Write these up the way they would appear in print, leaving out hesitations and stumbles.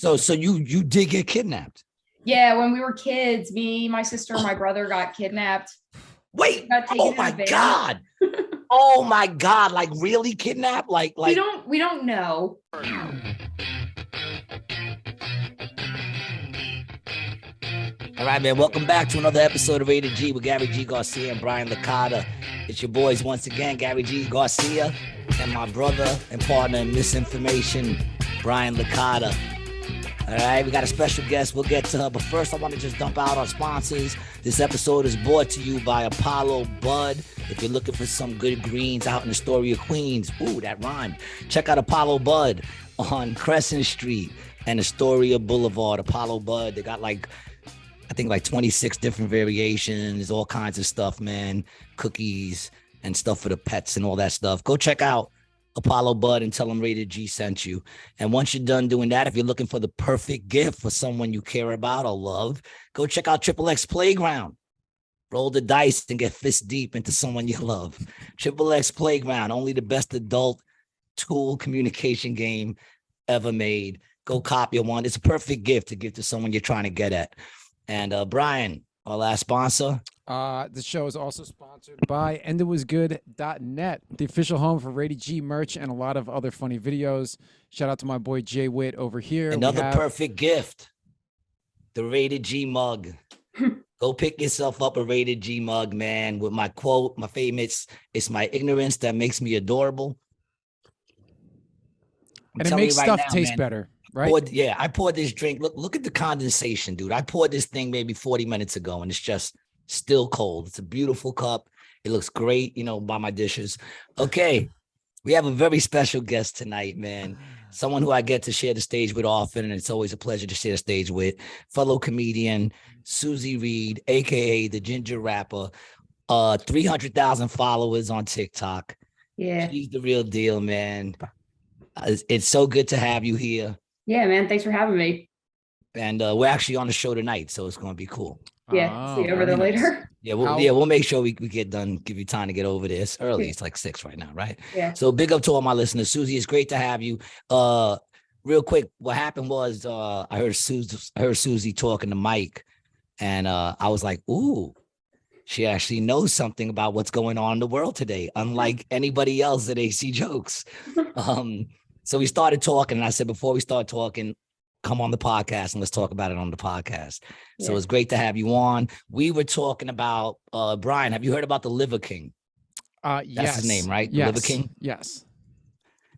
So you did get kidnapped? Yeah, when we were kids, me, my sister, my brother got kidnapped. Wait, Got taken oh in my a van. God. Oh my God, like really kidnapped? Like we don't know. All right, man. Welcome back to another episode of Rated G with Gary G. Garcia and Brian Licata. It's your boys once again, Gary G. Garcia, and my brother and partner in misinformation, Brian Licata. All right, we got a special guest. We'll get to her. But first, I want to just dump out our sponsors. This episode is brought to you by Apollo Bud. If you're looking for some good greens out in Astoria, Queens, ooh, that rhymed. Check out Apollo Bud on Crescent Street and Astoria Boulevard. Apollo Bud, they got I think 26 different variations, all kinds of stuff, man. Cookies and stuff for the pets and all that stuff. Go check out Apollo Bud and tell them Rated G sent you. And once you're done doing that, if you're looking for the perfect gift for someone you care about or love, go check out Triple X Playground. Roll the dice and get fist deep into someone you love. Triple X Playground, only the best adult tool communication game ever made. Go copy one. It's a perfect gift to give to someone you're trying to get at. And Brian, our last sponsor. The show is also sponsored by enditwasgood.net, the official home for Rated G merch and a lot of other funny videos. Shout out to my boy Jay Witt over here. Another perfect gift, the Rated G mug. Go pick yourself up a Rated G mug, man, with my quote, my famous, it's my ignorance that makes me adorable. And it makes stuff taste better. Right. I poured this drink. Look at the condensation, dude. I poured this thing maybe 40 minutes ago, and it's just still cold. It's a beautiful cup. It looks great, by my dishes. Okay, we have a very special guest tonight, man. Someone who I get to share the stage with often, and it's always a pleasure to share the stage with. Fellow comedian Susie Reed, aka the Ginger Rapper. 300,000 followers on TikTok. Yeah, she's the real deal, man. It's so good to have you here. Yeah, man. Thanks for having me. And we're actually on the show tonight, so it's going to be cool. Yeah, see you over there later. Yeah, we'll make sure we get done, give you time to get over there. It's early. It's like 6 right now, right? Yeah. So big up to all my listeners. Susie, it's great to have you. Real quick, what happened was I heard Susie talking to Mike, and I was like, ooh, she actually knows something about what's going on in the world today, unlike anybody else at AC Jokes. So we started talking, and I said, before we start talking, come on the podcast and let's talk about it on the podcast. Yeah. So it's great to have you on. We were talking about, Brian, have you heard about the Liver King? Yes. That's his name, right? Yes. The Liver King? Yes.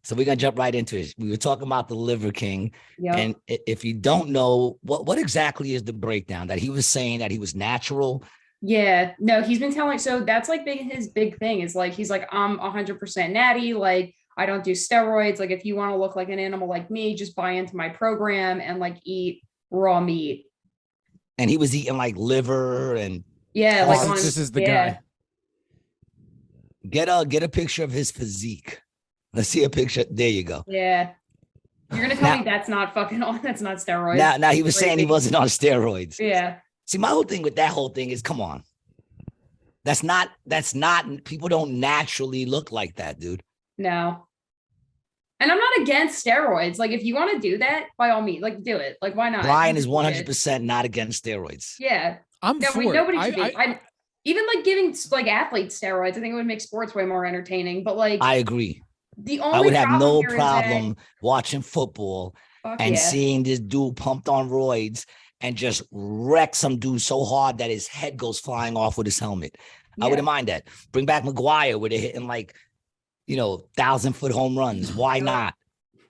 So we're going to jump right into it. We were talking about the Liver King. Yep. And if you don't know, what exactly is the breakdown? That he was saying that he was natural? Yeah, no, he's been telling, so that's like his big thing is like, he's like, I'm 100% natty. Like, I don't do steroids. Like, if you want to look like an animal like me, just buy into my program and like eat raw meat. And he was eating like liver and yeah, like this is the guy. Get a picture of his physique. Let's see a picture. There you go. Yeah. You're gonna tell me that's not fucking on. That's not steroids. Now he was saying he wasn't on steroids. Yeah. See, my whole thing with that whole thing is, come on. That's not, people don't naturally look like that, dude. No. And I'm not against steroids. Like, if you want to do that, by all means, like, do it. Like, why not? Brian is 100% not against steroids. Yeah. I'm for it. Nobody should be. Even like giving like athletes steroids, I think it would make sports way more entertaining. But like, I agree. I would have no problem watching football and yeah. seeing this dude pumped on roids and just wreck some dude so hard that his head goes flying off with his helmet. Yeah. I wouldn't mind that. Bring back McGuire where they're hitting like, 1,000-foot home runs. Why not?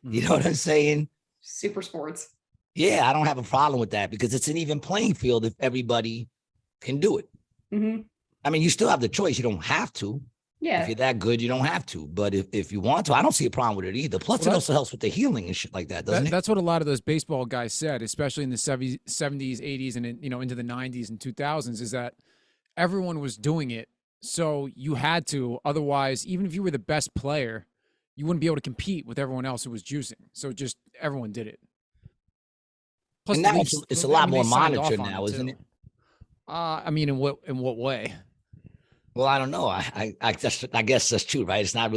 You know what I'm saying? Super sports. Yeah, I don't have a problem with that because it's an even playing field if everybody can do it. Mm-hmm. I mean, you still have the choice. You don't have to. Yeah. If you're that good, you don't have to. But if you want to, I don't see a problem with it either. Plus, it also helps with the healing and shit like that, doesn't it? That's what a lot of those baseball guys said, especially in the 70s, 80s, and into the 90s and 2000s, is that everyone was doing it. So you had to. Otherwise, even if you were the best player, you wouldn't be able to compete with everyone else who was juicing. So just everyone did it. Plus, and now it's a lot more monitored now, isn't it? I mean, in what way? Well, I don't know. I guess that's true, right? It's not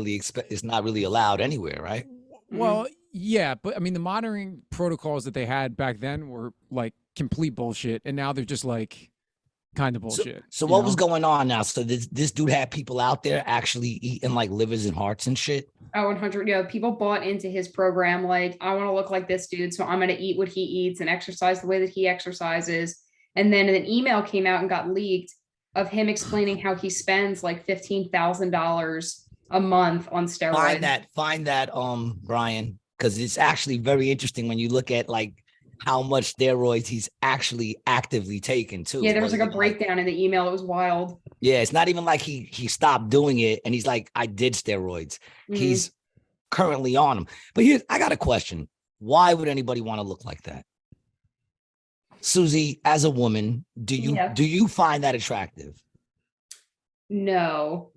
really allowed anywhere, right? Well, Yeah, but I mean, the monitoring protocols that they had back then were like complete bullshit, and now they're just like kind of So, bullshit. so you what was know? going on now? So this dude had people out there actually eating like livers and hearts and shit. Oh, 100. Yeah, people bought into his program. Like, I want to look like this dude, so I'm going to eat what he eats and exercise the way that he exercises. And then an email came out and got leaked of him explaining how he spends like $15,000 a month on steroids. Find that, Brian, because it's actually very interesting when you look at like how much steroids he's actually actively taking too. Yeah, there was like a Wasn't breakdown in the email. It was wild. yeah, it's not even like he stopped doing it and he's like, I did steroids. Mhm. He's currently on them. But here, I got a question. Why would anybody want to look like that? Susie, as a woman, do Yeah. you find that attractive? No,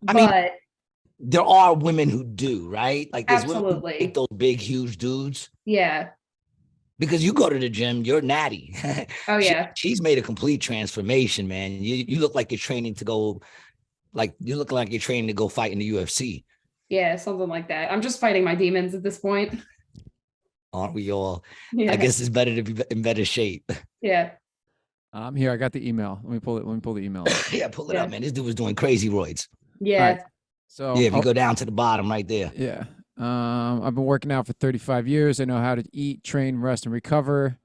I mean, but there are women who do, right? Like there's women who absolutely. like those big, huge dudes. Yeah. Because you go to the gym, you're natty. Oh, yeah. She's made a complete transformation, man. You look like you're training to go, like you look like you're training to go fight in the UFC. Yeah, something like that. I'm just fighting my demons at this point. Aren't we all? Yeah. I guess it's better to be in better shape. Yeah. Here, I got the email. Let me pull it. Let me pull the email. Yeah, pull it Yeah. up, man. This dude was doing crazy roids. Yeah. Right. So Yeah, if you go down to the bottom right there. yeah. I've been working out for 35 years. I know how to eat, train, rest, and recover.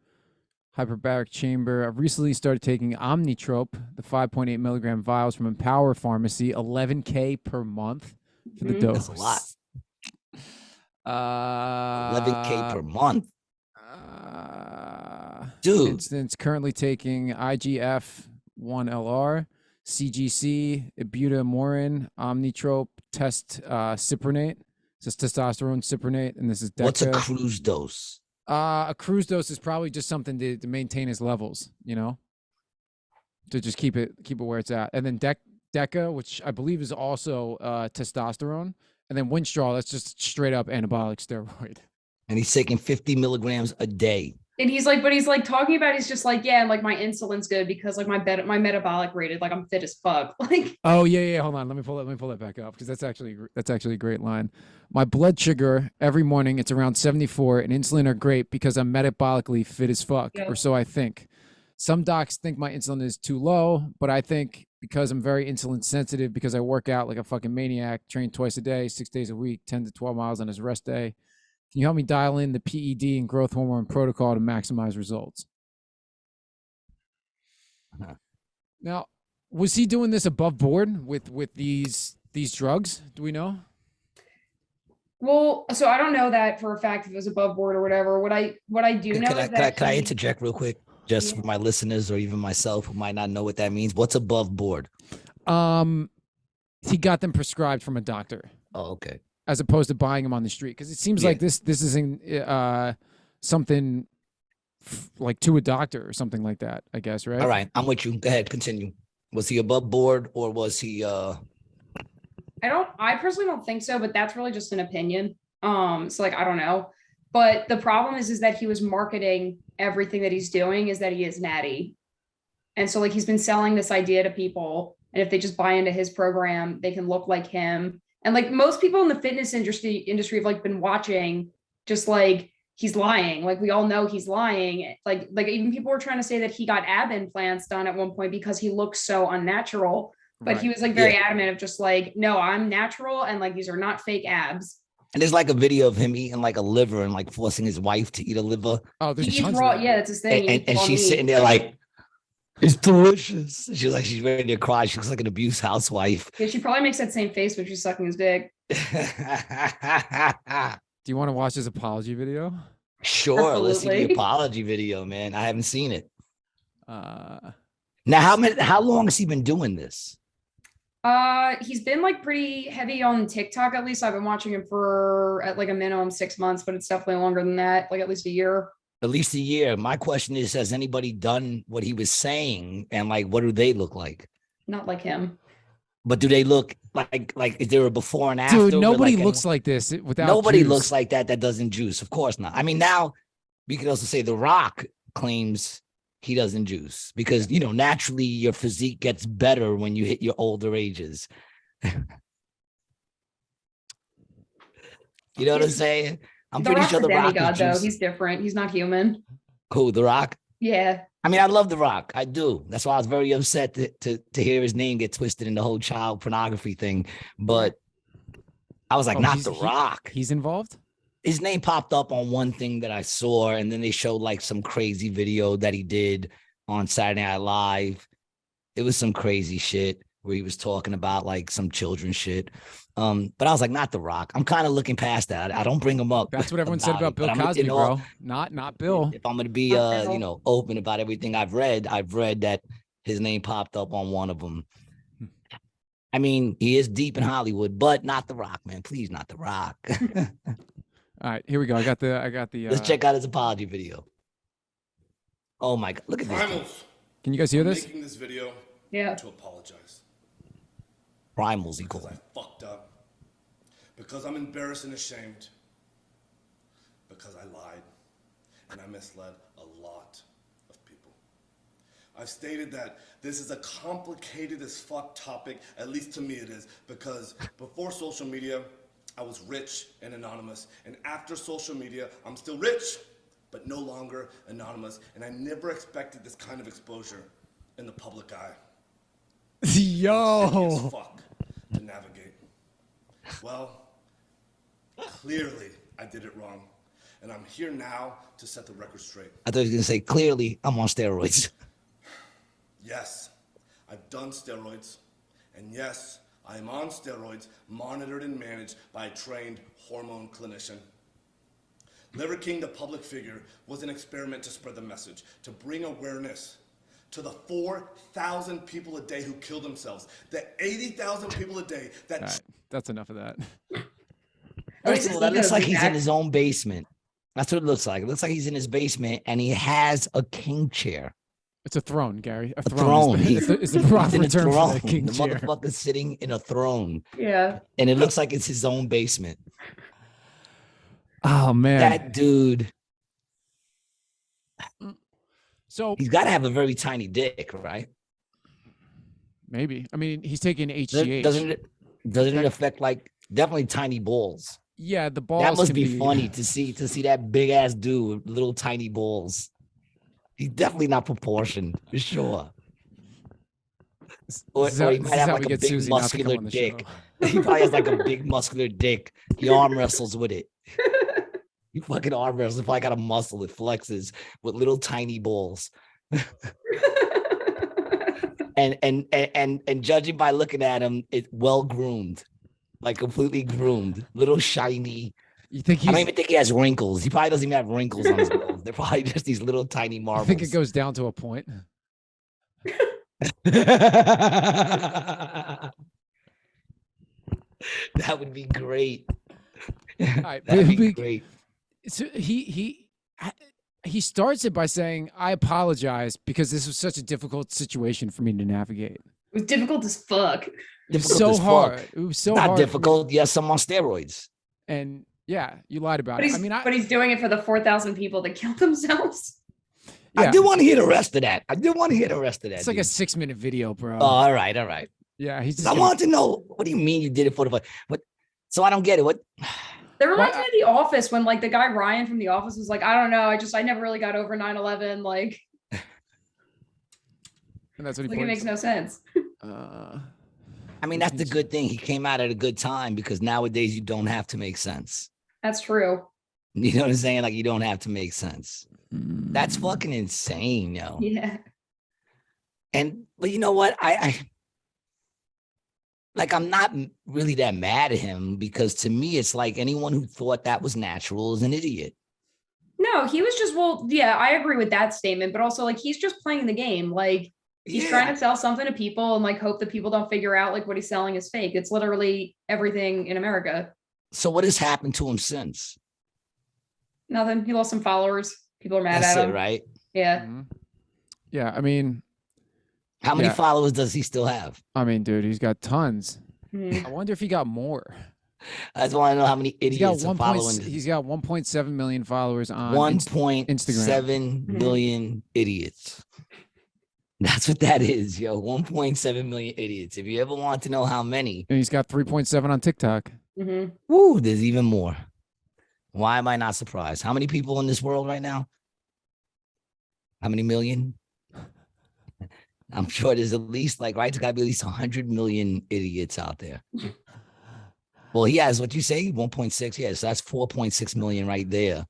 Hyperbaric chamber. I've recently started taking Omnitrope, the 5.8 milligram vials from Empower Pharmacy, $11K per month for the Mhm. dose. That's a lot. 11K 11K per month. Dude. It's currently taking IGF 1LR, CGC, ibutamorin, Omnitrope, test cyprinate. This is testosterone cyprinate, and this is DECA. What's a cruise dose? A cruise dose is probably just something to maintain his levels, to just keep it where it's at. And then DECA, which I believe is also testosterone, and then Winstrol, that's just straight up anabolic steroid. And he's taking 50 milligrams a day. And he's like talking about, he's just like, yeah, like my insulin's good because like my metabolic rate, like I'm fit as fuck. Like, Oh yeah. Hold on, let me pull that back up because that's actually a great line. My blood sugar every morning it's around 74, and insulin are great because I'm metabolically fit as fuck, Yeah. or so I think. Some docs think my insulin is too low, but I think because I'm very insulin sensitive because I work out like a fucking maniac, train twice a day, 6 days a week, 10 to 12 miles on his rest day. Can you help me dial in the PED and growth hormone protocol to maximize results? Uh-huh. Now, was he doing this above board with these drugs? Do we know? well, so I don't know that for a fact if it was above board or whatever. What I do know is that Can I he- interject real quick? Just Yeah. for my listeners or even myself who might not know what that means. What's above board? He got them prescribed from a doctor Oh, okay. as opposed to buying them on the street, because it seems Yeah. like this isn't something like to a doctor or something like that, I guess, right? All right. I'm with you. Go ahead. Continue. Was he above board or was he I personally don't think so, but that's really just an opinion. So like I don't know. But the problem is that he was marketing everything that he's doing is that he is natty. And so like he's been selling this idea to people, and if they just buy into his program, they can look like him. And like most people in the fitness industry have like been watching, just like he's lying. Like we all know he's lying. Like even people were trying to say that he got ab implants done at one point because he looks so unnatural. But he was like very adamant of just like, no, I'm natural, and like these are not fake abs. and there's like a video of him eating like a liver and like forcing his wife to eat a liver. Oh, there's He eats tons raw, of that. yeah, that's his thing. He And, eats and raw she's meat. sitting there like, it's delicious. She's like, she's ready to cry. She looks like an abused housewife. Yeah, she probably makes that same face when she's sucking his dick. Do you want to watch his apology video? Sure, let's see the Absolutely. apology video, man. I haven't seen it. Uh, Now, how long has he been doing this? He's been like pretty heavy on TikTok. At least I've been watching him for at like a minimum 6 months, but it's definitely longer than that, like at least a year. At least a year. My question is, has anybody done what he was saying? And like, what do they look like? Not like him. But do they look like is there a before and after? dude, where, nobody like, looks like this without nobody juice. looks like that doesn't juice. Of course not. I mean, now we could also say The Rock claims he doesn't juice because, you know, naturally your physique gets better when you hit your older ages. You know what I'm saying? I'm The pretty Rock's sure a The Rock demigod, is though. juicy. He's different. He's not human. Cool, The Rock. Yeah. I mean, I love The Rock. I do. That's why I was very upset to hear his name get twisted in the whole child pornography thing. But I was like, Oh, not The Rock. He's involved? His name popped up on one thing that I saw, and then they showed like some crazy video that he did on Saturday Night Live. It was some crazy shit where he was talking about like some children shit. But I was like, not The Rock. I'm kind of looking past that. I don't bring him up. That's what everyone said about it, Bill but I'm, Cosby, you know, bro. Not Bill. If I'm going to be, you know, open about everything I've read that his name popped up on one of them. I mean, he is deep in Hollywood, but not The Rock, man. Please, not The Rock. All right, here we go. I got the. Let's check out his apology video. Oh my God, look at this. Primals. Can you guys hear this? Making this video Yeah. to apologize Primals, he because called I him. fucked up, because I'm embarrassed and ashamed, because I lied and I misled a lot of people. I've stated that this is a complicated as fuck topic, at least to me it is, because before social media, I was rich and anonymous, and after social media, I'm still rich, but no longer anonymous, and I never expected this kind of exposure in the public eye. Yo. As fuck to navigate. Well, clearly I did it wrong, and I'm here now to set the record straight. I thought he was going to say, clearly, I'm on steroids. Yes, I've done steroids, and yes, I am on steroids, monitored and managed by a trained hormone clinician. Liver King, the public figure, was an experiment to spread the message, to bring awareness to the 4,000 people a day who kill themselves, the 80,000 people a day that... All right, that's enough of that. First of all, that looks like he's in his own basement. That's what it looks like. It looks like he's in his basement, and he has a king chair. It's a throne, Gary. A throne. throne. It's the proper He's in a term throne. for the king The chair. motherfucker's sitting in a throne, Yeah. and it looks like it's his own basement. Oh man. That dude, So he's got to have a very tiny dick, right? maybe. I mean, he's taking HGH. Doesn't it affect like definitely tiny balls? Yeah, the balls. That must can be funny to see that big ass dude with little tiny balls. He's definitely not proportioned for sure. Or he might have like a big muscular dick. He probably has like a big muscular dick. He arm wrestles with it. He fucking arm wrestles. He probably got a muscle. It flexes with little tiny balls. And judging by looking at him, it's well groomed, like completely groomed, little shiny. You think I don't even think he has wrinkles. He probably doesn't even have wrinkles on his balls. They're probably just these little tiny I marbles. think it goes down to a point. That would be great. right, That'd be but- great. So he starts it by saying, "I apologize because this was such a difficult situation for me to navigate. It was difficult as fuck. It was Difficult so as fuck. hard. It was so Not hard. for me- difficult. Yes, I'm on steroids. And yeah, you lied about But it. he's, I mean, but he's doing it for the 4,000 people that killed themselves. yeah, I do want to hear the rest of that. it's like a 6-minute video, bro. Oh, all right. Yeah, he's just I gonna- want to know. What do you mean you did it for the fun? What? So I don't get it. What? That reminds me of The Office when like the guy Ryan from The Office was like, I don't know, I never really got over 9/11. Like and that's what he it makes no sense. I mean, that's the good thing. He came out at a good time because nowadays you don't have to make sense. That's true. You know what I'm saying? Like you don't have to make sense. That's fucking insane, yo. Yeah. But you know what? I'm not really that mad at him because to me, it's like anyone who thought that was natural is an idiot. No, he was just, well, yeah, I agree with that statement, but also like he's just playing the game. Like he's trying to sell something to people and like hope that people don't figure out like what he's selling is fake. It's literally everything in America. So what has happened to him since? Nothing. He lost some followers. People are mad That's at it, him. right? Yeah. Mhm. Yeah, I mean, How many Yeah. followers does he still have? dude, he's got tons. Mhm. I wonder if he got more. I just want to know how many He's got idiots are following. He's got 1.7 million followers on 1.7 Mhm. million idiots. That's what that is, yo. 1.7 million idiots. If you ever want to know how many, and he's got 3.7 on TikTok. Mhm. woo, there's even more. Why am I not surprised? How many people in this world right now? How many million? I'm sure there's at least like, right? There's got to be at least 100 million idiots out there. Well, he has what you say, 1.6. Yeah, so that's 4.6 million right there.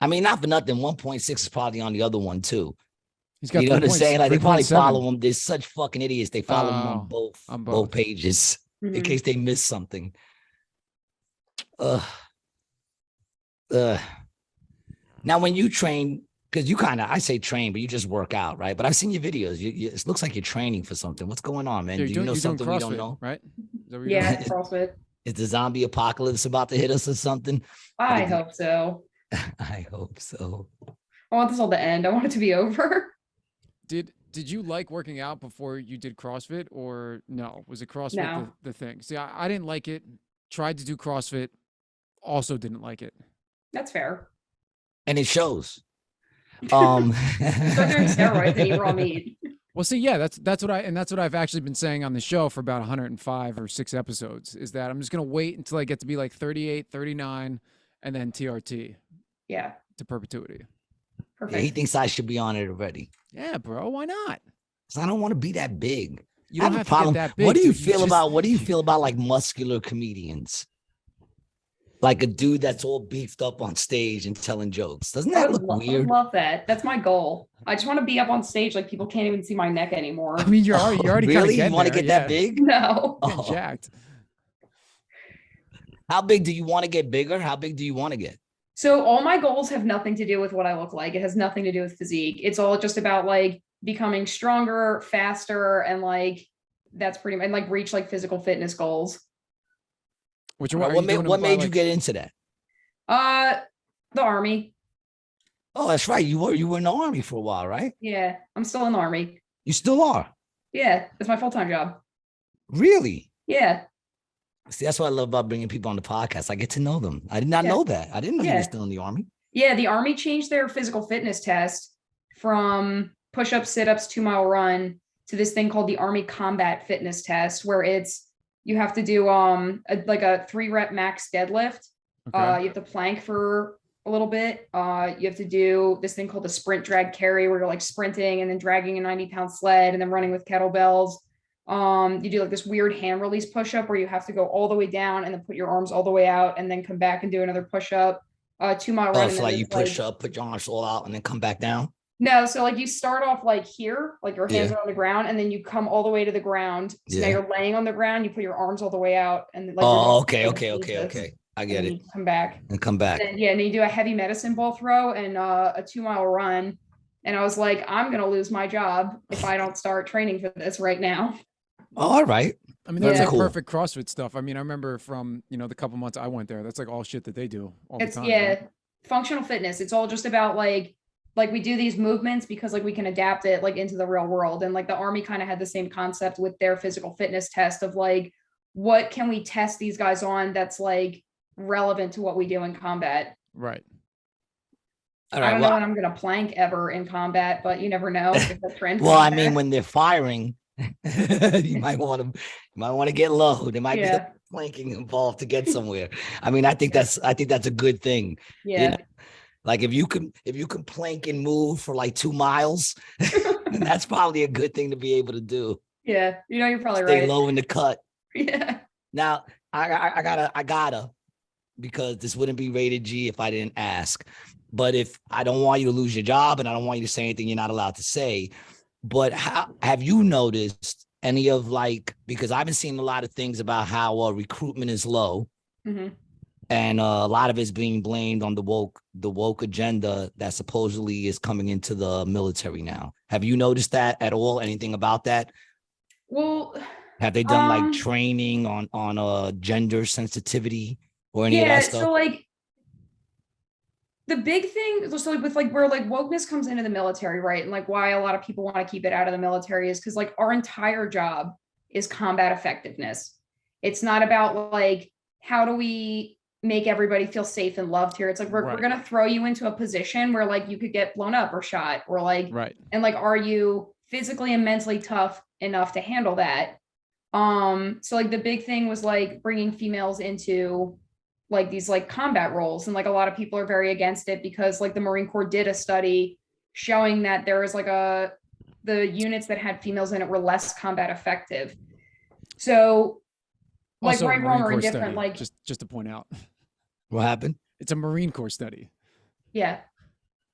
I mean, not for nothing. 1.6 is probably on the other one too. He's got You know what I'm saying? Like they probably 3.7. follow him. There's such fucking idiots. They follow him on Oh, both both. pages in Mhm. case they miss something. Now, when you train, because you kind of, I say train, but you just work out, right? But I've seen your videos. It looks like you're training for something. What's going on, man? Yeah, Do you know you're doing something we don't CrossFit, know? right? Is that what you're Yeah, doing? CrossFit. Is the zombie apocalypse about to hit us or something? I Like- hope so. I hope so. I want this all to end. I want it to be over. Did you like working out before you did CrossFit, or no? Was it CrossFit No. the thing? See, I didn't like it. Tried to do CrossFit, also didn't like it. That's fair. And it shows. Start doing steroids and eat raw meat. Well, see, yeah, that's what I've actually been saying on the show for about 105 or 6 episodes, is that I'm just going to wait until I get to be like 38, 39, and then TRT Yeah, to perpetuity. Yeah, perfect. he thinks I should be on it already. Yeah, bro, why not? 'Cause I don't want to be that big. You I don't have a have to problem. get that big. What do you dude. feel just- about like muscular comedians? Like a dude that's all beefed up on stage and telling jokes. Doesn't I that would, look I would weird? love that. That's my goal. I just want to be up on stage like people can't even see my neck anymore. I mean, you're already kind of really? You getting want to there, get that yeah. big? No. Getting Oh. jacked. How big do you want to get bigger? How big do you want to get? So all my goals have nothing to do with what I look like. It has nothing to do with physique. It's all just about like becoming stronger, faster, and like that's pretty much and like reach like physical fitness goals. Which are Right, what what made you get into that? The army. Oh, that's right. You were in the army for a while, right? Yeah, I'm still in the army. You still are. Yeah, that's my full-time job. Really? Yeah. See, that's what I love about bringing people on the podcast. I get to know them. I did not Yeah. know that. I didn't know you Yeah. were still in the army. Yeah, the army changed their physical fitness test from push-ups, sit-ups, 2-mile run to this thing called the Army Combat Fitness Test, where it's you have to do like a 3-rep max deadlift. Okay. You have to plank for a little bit. You have to do this thing called the sprint drag carry, where you're like sprinting and then dragging a 90-pound sled and then running with kettlebells. You do like this weird hand release push-up where you have to go all the way down and then put your arms all the way out and then come back and do another push-up. 2-mile run. Oh, and so then like there's, you push up, put your arms all out, and then come back down. No, so like you start off like here, like your hands Yeah. are on the ground, and then you come all the way to the ground. So now Yeah. you're laying on the ground, you put your arms all the way out, and like you're Oh, doing okay. Jesus, I and get then it. you come back. And come back. And yeah, and then you do a heavy medicine ball throw and a 2-mile run. And I was like, I'm gonna lose my job if I don't start training for this right now. Oh, all right. I mean, that's Yeah. like Cool. perfect CrossFit stuff. I mean, I remember from, the couple months I went there, that's like all shit that they do all It's the time. yeah, right? functional fitness. It's all just about like we do these movements because like we can adapt it like into the real world. And like the army kind of had the same concept with their physical fitness test of like, what can we test these guys on that's like relevant to what we do in combat? Right. All I right. don't know Well, when I'm gonna plank ever in combat, but you never know if the trend. well, I comes mean, back. when they're firing, you might want to get low. There might be Yeah. some planking involved to get somewhere. I mean, I think that's a good thing. Yeah. know, Like if you can plank and move for like 2 miles, then that's probably a good thing to be able to do. Yeah. You're probably Stay right. low in the cut. Yeah. Now, I gotta, because this wouldn't be rated G if I didn't ask. But if I don't want you to lose your job and I don't want you to say anything you're not allowed to say, but how have you noticed any of because I've been seeing a lot of things about how recruitment is low, Mhm. and a lot of it's being blamed on the woke agenda that supposedly is coming into the military now. Have you noticed that at all? Anything about that? Well, Have they done Um, training on gender sensitivity or any of yeah, that stuff? so like the big thing, so like with like where like wokeness comes into the military, right? And like why a lot of people want to keep it out of the military is because like our entire job is combat effectiveness. It's not about like how do we make everybody feel safe and loved here. It's like we're Right. gonna throw you into a position where like you could get blown up or shot or like Right. and like are you physically and mentally tough enough to handle that. So like the big thing was like bringing females into like these like combat roles. And like a lot of people are very against it because like the Marine Corps did a study showing that there was like the units that had females in it were less combat effective. So like Also, a right, Marine wrong, or Corps indifferent, study. like Just to point out, What happened? it's a Marine Corps study. yeah.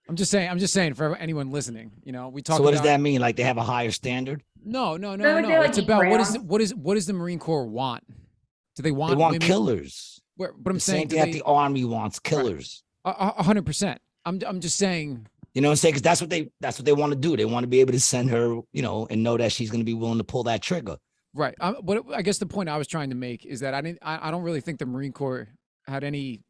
I'm just saying for anyone listening, you know, we talk So what does about that mean? Like they have a higher standard? no, They're like, they, like, It's eat about ground. what does the Marine Corps want? Do they want They want women? killers. But I'm The saying same thing that the army wants, killers. 100%. I'm just saying. You know what I'm saying? Because that's what they want to do. They want to be able to send her, you know, and know that she's going to be willing to pull that trigger. Right. But I guess the point I was trying to make is that I don't really think the Marine Corps had any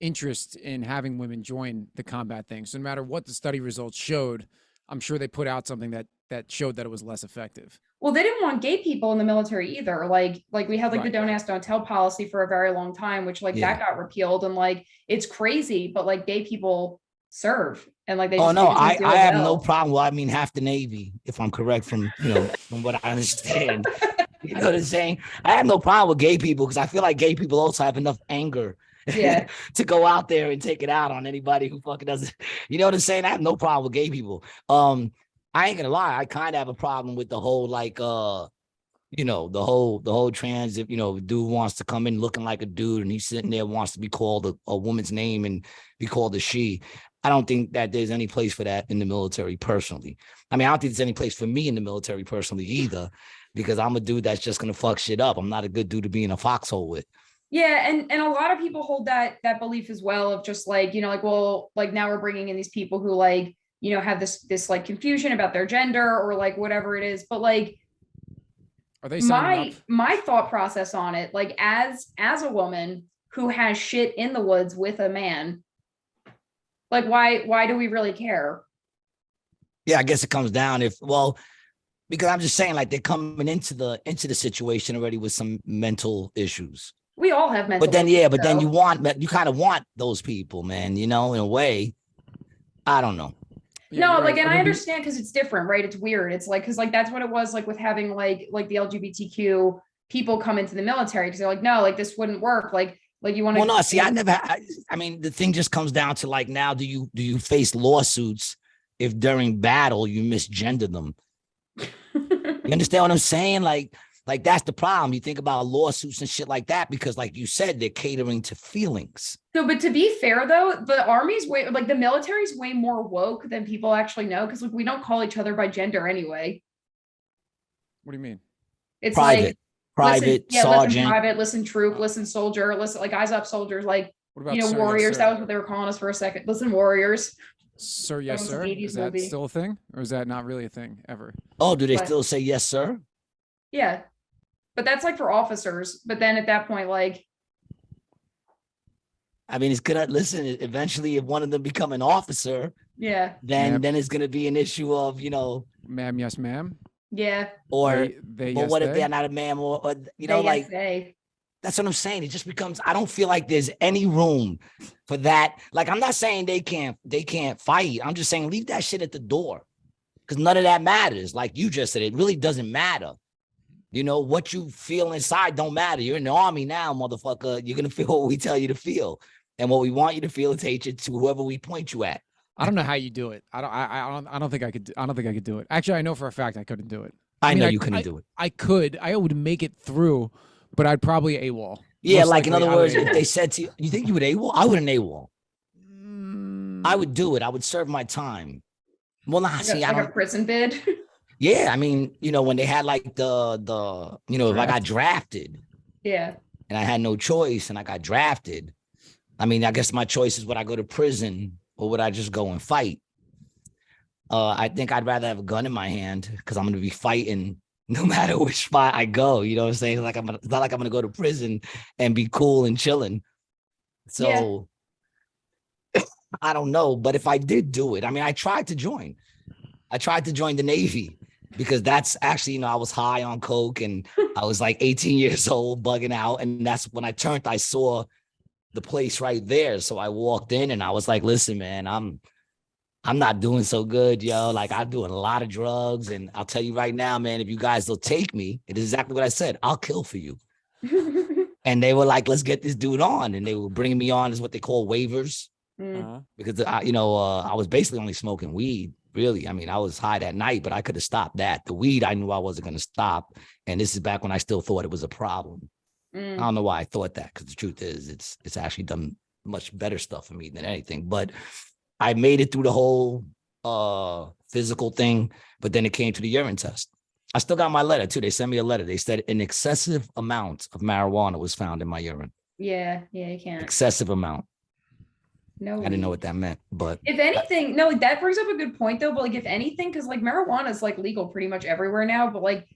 interest in having women join the combat thing. So no matter what the study results showed, I'm sure they put out something that showed that it was less effective. Well, they didn't want gay people in the military either. Like we had like the Right. don't ask, don't tell policy for a very long time, which like Yeah. that got repealed, and like it's crazy, but like gay people serve and like they Oh just, no, they just do I it have no well. problem. Well, I mean, half the Navy, if I'm correct from from what I understand. You know what I'm saying? I have no problem with gay people because I feel like gay people also have enough anger Yeah. to go out there and take it out on anybody who fucking doesn't. You know what I'm saying? I have no problem with gay people. I ain't gonna lie, I kind of have a problem with the whole like the whole trans, if dude wants to come in looking like a dude and he's sitting there wants to be called a woman's name and be called a she. I don't think that there's any place for that in the military personally. I mean, I don't think there's any place for me in the military personally either, because I'm a dude that's just gonna fuck shit up. I'm not a good dude to be in a foxhole with. Yeah, and a lot of people hold that belief as well of just like, like, well, like now we're bringing in these people who like, have this like confusion about their gender or like whatever it is. But like Are they signing up? my thought process on it, like as a woman who has shit in the woods with a man, like why do we really care? Yeah, I guess it comes down because I'm just saying, like, they're coming into the situation already with some mental issues. We all have mental But then, issues, but then though. you kind of want those people, man, in a way. I don't know. Yeah, No, you're like, right. and I Maybe- understand because it's different, right? It's weird. It's like, because like that's what it was like with having like the LGBTQ people come into the military, because they're like, no, like this wouldn't work. Like you want to. Well, no, see, I mean, the thing just comes down to like, now, do you face lawsuits if during battle you misgender them? You understand what I'm saying? Like that's the problem. You think about lawsuits and shit like that because, like you said, they're catering to feelings. So, but to be fair though, the army's way, like the military's way more woke than people actually know, because like we don't call each other by gender anyway. What do you mean? It's Private, like listen sergeant. private, listen troop, listen soldier, listen like eyes up soldiers, like What about sir, yes, warriors. sir? That was what they were calling us for a second. Listen, warriors. Sir, yes, That was an sir. 80s Is that movie. still a thing, or is that not really a thing ever? Oh, do they What? still say yes, sir? Yeah, but that's like for officers. But then at that point, like, I mean, it's gonna listen. Eventually, if one of them become an officer, yeah, Yep. then it's gonna be an issue of Ma'am, yes, ma'am. yeah, or They but yes, what if they? they're not a man, or they, like. yes, they. That's what I'm saying. It just becomes, I don't feel like there's any room for that. Like, I'm not saying they can't fight. I'm just saying leave that shit at the door, because none of that matters. Like you just said, it really doesn't matter. What you feel inside don't matter. You're in the army now, motherfucker. You're gonna feel what we tell you to feel, and what we want you to feel is hatred to whoever we point you at. I don't know how you do it. I don't think I could. I don't think I could do it. Actually, I know for a fact I couldn't do it. I mean, know you couldn't do it. I could. I would make it through, but I'd probably AWOL. Yeah, Most like in likely, other I would words, if AWOL. they said to you, you think you would AWOL? I wouldn't AWOL. Mm, I would do it. I would serve my time. Well, nah, Like, see, I like don't. a prison bid. Yeah, I mean, when they had like the if I got drafted Yeah, and I had no choice and I got drafted, I mean, I guess my choice is would I go to prison or would I just go and fight? I think I'd rather have a gun in my hand because I'm going to be fighting no matter which spot I go. You know what I'm saying? Like it's not like I'm going to go to prison and be cool and chilling. So I don't know, but if I did do it, I mean, I tried to join the Navy because that's actually, I was high on coke and I was like 18 years old bugging out. And that's when I turned, I saw the place right there. So I walked in and I was like, listen, man, I'm not doing so good, yo. Like I'm doing a lot of drugs. And I'll tell you right now, man, if you guys will take me, it is exactly what I said. I'll kill for you. And they were like, let's get this dude on. And they were bringing me on as what they call waivers. Mm. Because I was basically only smoking weed. Really, I mean, I was high that night, but I could have stopped that. The weed, I knew I wasn't going to stop, and this is back when I still thought it was a problem. I don't know why I thought that, because the truth is, it's actually done much better stuff for me than anything. But I made it through the whole physical thing, but then it came to the urine test. I still got my letter too. They sent me a letter. They said an excessive amount of marijuana was found in my urine. Yeah, you can't. Excessive amount. No, I didn't know what that meant, but if anything, no, that brings up a good point though. But like, if anything, because like marijuana is like legal pretty much everywhere now, but like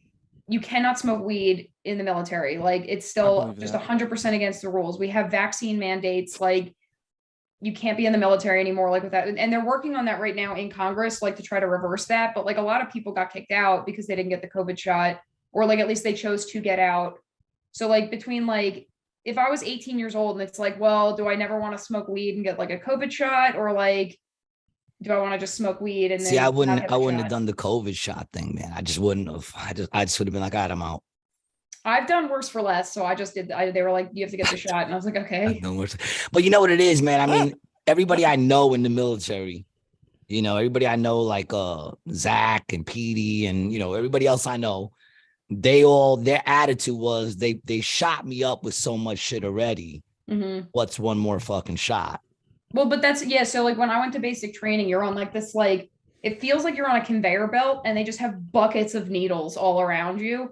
you cannot smoke weed in the military. Like it's still just 100% against the rules. We have vaccine mandates. Like you can't be in the military anymore. Like with that, and they're working on that right now in Congress, like to try to reverse that. But like a lot of people got kicked out because they didn't get the COVID shot, or like at least they chose to get out. So like between like, if I was 18 years old and it's like, well, do I never want to smoke weed and get like a COVID shot, or like, do I want to just smoke weed and then see, I wouldn't have have done the COVID shot thing, man. I just wouldn't have. I just would have been like, all right, I'm out. I've done worse for less, so I just did. They were like, you have to get the shot, and I was like, okay. But you know what it is, man. I mean, everybody I know in the military, everybody I know, like Zach and Petey, and everybody else I know. Their attitude was they shot me up with so much shit already. Mm-hmm. What's one more fucking shot? Well, but so like when I went to basic training, you're on like this, like, it feels like you're on a conveyor belt and they just have buckets of needles all around you.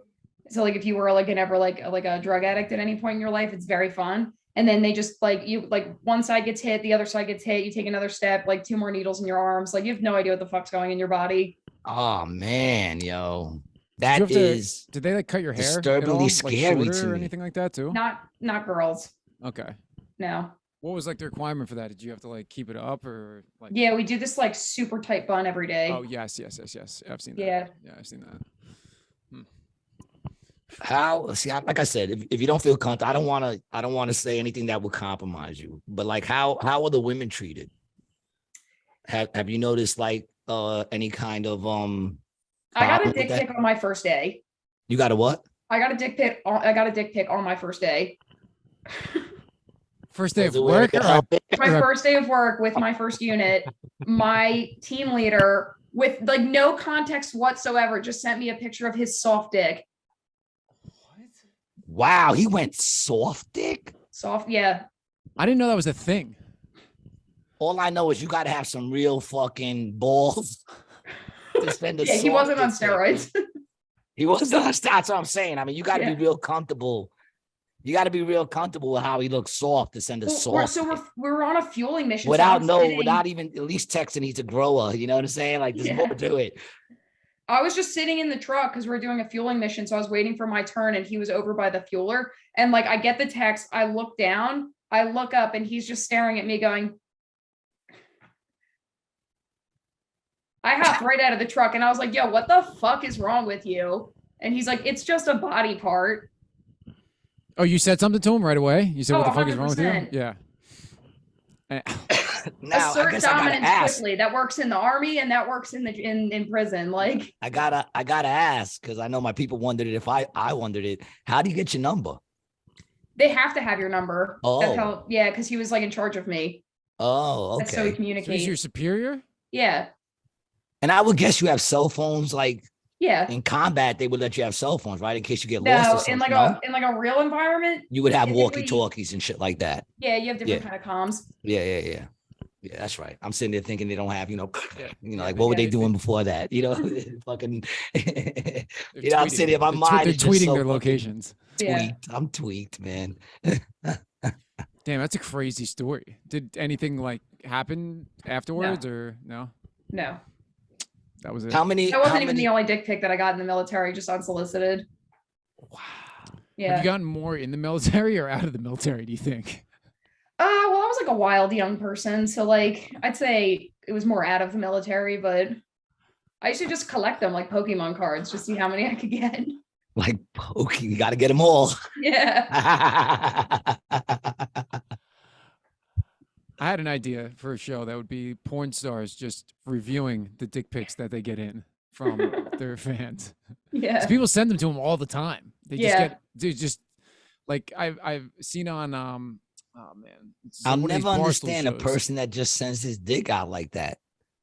So like if you were like ever like a drug addict at any point in your life, it's very fun. And then they just like one side gets hit, the other side gets hit, you take another step, like 2 more needles in your arms. Like you have no idea what the fuck's going in your body. Oh man, yo. Did they like cut your hair? Disturbingly scary like to me. or anything like that too? Not girls. Okay. No. What was like the requirement for that? Did you have to like keep it up or like? Yeah, we do this like super tight bun every day. Oh yes. I've seen that. Yeah. Yeah, I've seen that. Like I said, if you don't feel comfortable, I don't want to say anything that would compromise you. But like, how are the women treated? Have you noticed like any kind of I got a dick pic on my first day. You got a what? I got a dick pic on my first day. First day of work? My first day of work with my first unit, my team leader, with like no context whatsoever, just sent me a picture of his soft dick. What? Wow, he went soft dick? Soft, yeah. I didn't know that was a thing. All I know is you got to have some real fucking balls. Yeah, he wasn't on steroids. He wasn't on steroids. That's what I'm saying. I mean, you got to be real comfortable. You got to be real comfortable with how he looks soft to send a soft. We're on a fueling mission. Without even at least texting, he's a grower. You know what I'm saying? Like, there's more to it. I was just sitting in the truck because we're doing a fueling mission. So I was waiting for my turn and he was over by the fueler. And like, I get the text, I look down, I look up, and he's just staring at me going, I hopped right out of the truck and I was like, yo, what the fuck is wrong with you? And he's like, it's just a body part. Oh, you said something to him right away? You said, what the fuck 100%. is wrong with you? Yeah. Now, assert dominance quickly. That works in the army and that works in prison. Like, I gotta ask, because I know my people wondered it. If I wondered it, how do you get your number? They have to have your number. Oh. That's how, yeah, because he was like in charge of me. Oh, okay. That's so he communicates. So he's your superior? Yeah. And I would guess you have cell phones, like in combat, they would let you have cell phones, right? In case you get lost or something. In like a real environment, you would have walkie-talkies and shit like that. Yeah, you have different kind of comms. Yeah, that's right. I'm sitting there thinking they don't have, like what were they doing before that? Fucking, I'm sitting there, my mind is tweeting their locations. I'm tweaked, man. Damn, that's a crazy story. Did anything like happen afterwards or no? No. That was it. That wasn't even the only dick pic that I got in the military, just unsolicited. Wow. Yeah. Have you gotten more in the military or out of the military, do you think? Well, I was like a wild young person. So like, I'd say it was more out of the military, but I used to just collect them like Pokemon cards, just see how many I could get. Like Pokemon, you got to get them all. Yeah. I had an idea for a show that would be porn stars just reviewing the dick pics that they get in from their fans. Yeah. People send them to them all the time. They just Like I've seen on oh man, I'll one of these never Barstool understand a shows. person that just sends his dick out like that.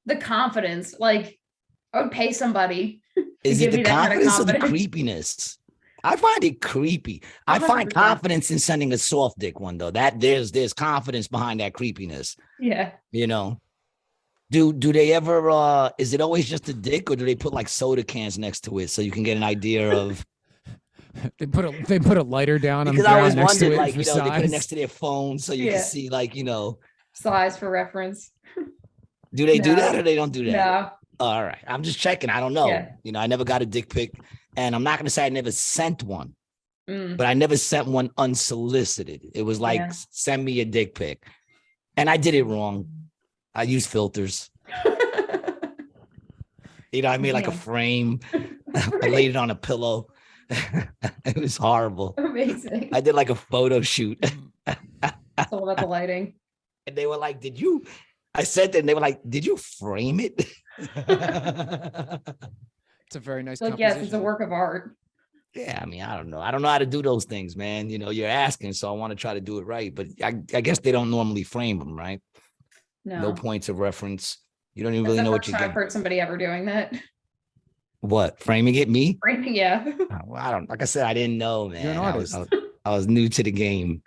The confidence, like I would pay somebody to Is it give the me that kind of confidence or the confidence. creepiness? I find it creepy. I find 100%. confidence in sending a soft dick one though. That there's confidence behind that creepiness. Yeah. You know. Do they ever is it always just a dick or do they put like soda cans next to it so you can get an idea of They put a lighter down on the because I always ground next to wondered it like for you know they put it size. next to their phone so you can Yeah. see like you know Size for reference. do they do No. that or they don't do that? No. All right. I'm just checking. I don't know. Yeah. You know, I never got a dick pic and I'm not going to say I never sent one, Mm. but I never sent one unsolicited. It was like, Yeah. send me a dick pic. And I did it wrong. I used filters. You know, I made like a Yeah. frame. I laid it on a pillow. It was horrible. Amazing. I did like a photo shoot. It's all about the lighting. And they were like, did you? I said that and they were like, did you frame it? It's a very nice. Like, yes, it's a composition. work of art. Yeah, I mean, I don't know. I don't know how to do those things, man. You know, you're asking, so I want to try to do it right. But I guess they don't normally frame them, right? No. No points of reference. You don't even That's really the know what first you time I've get. heard somebody ever doing that. What, framing it? Me? Framing, yeah. Well, I don't. Like I said, I didn't know, man. You're an artist. I was new to the game.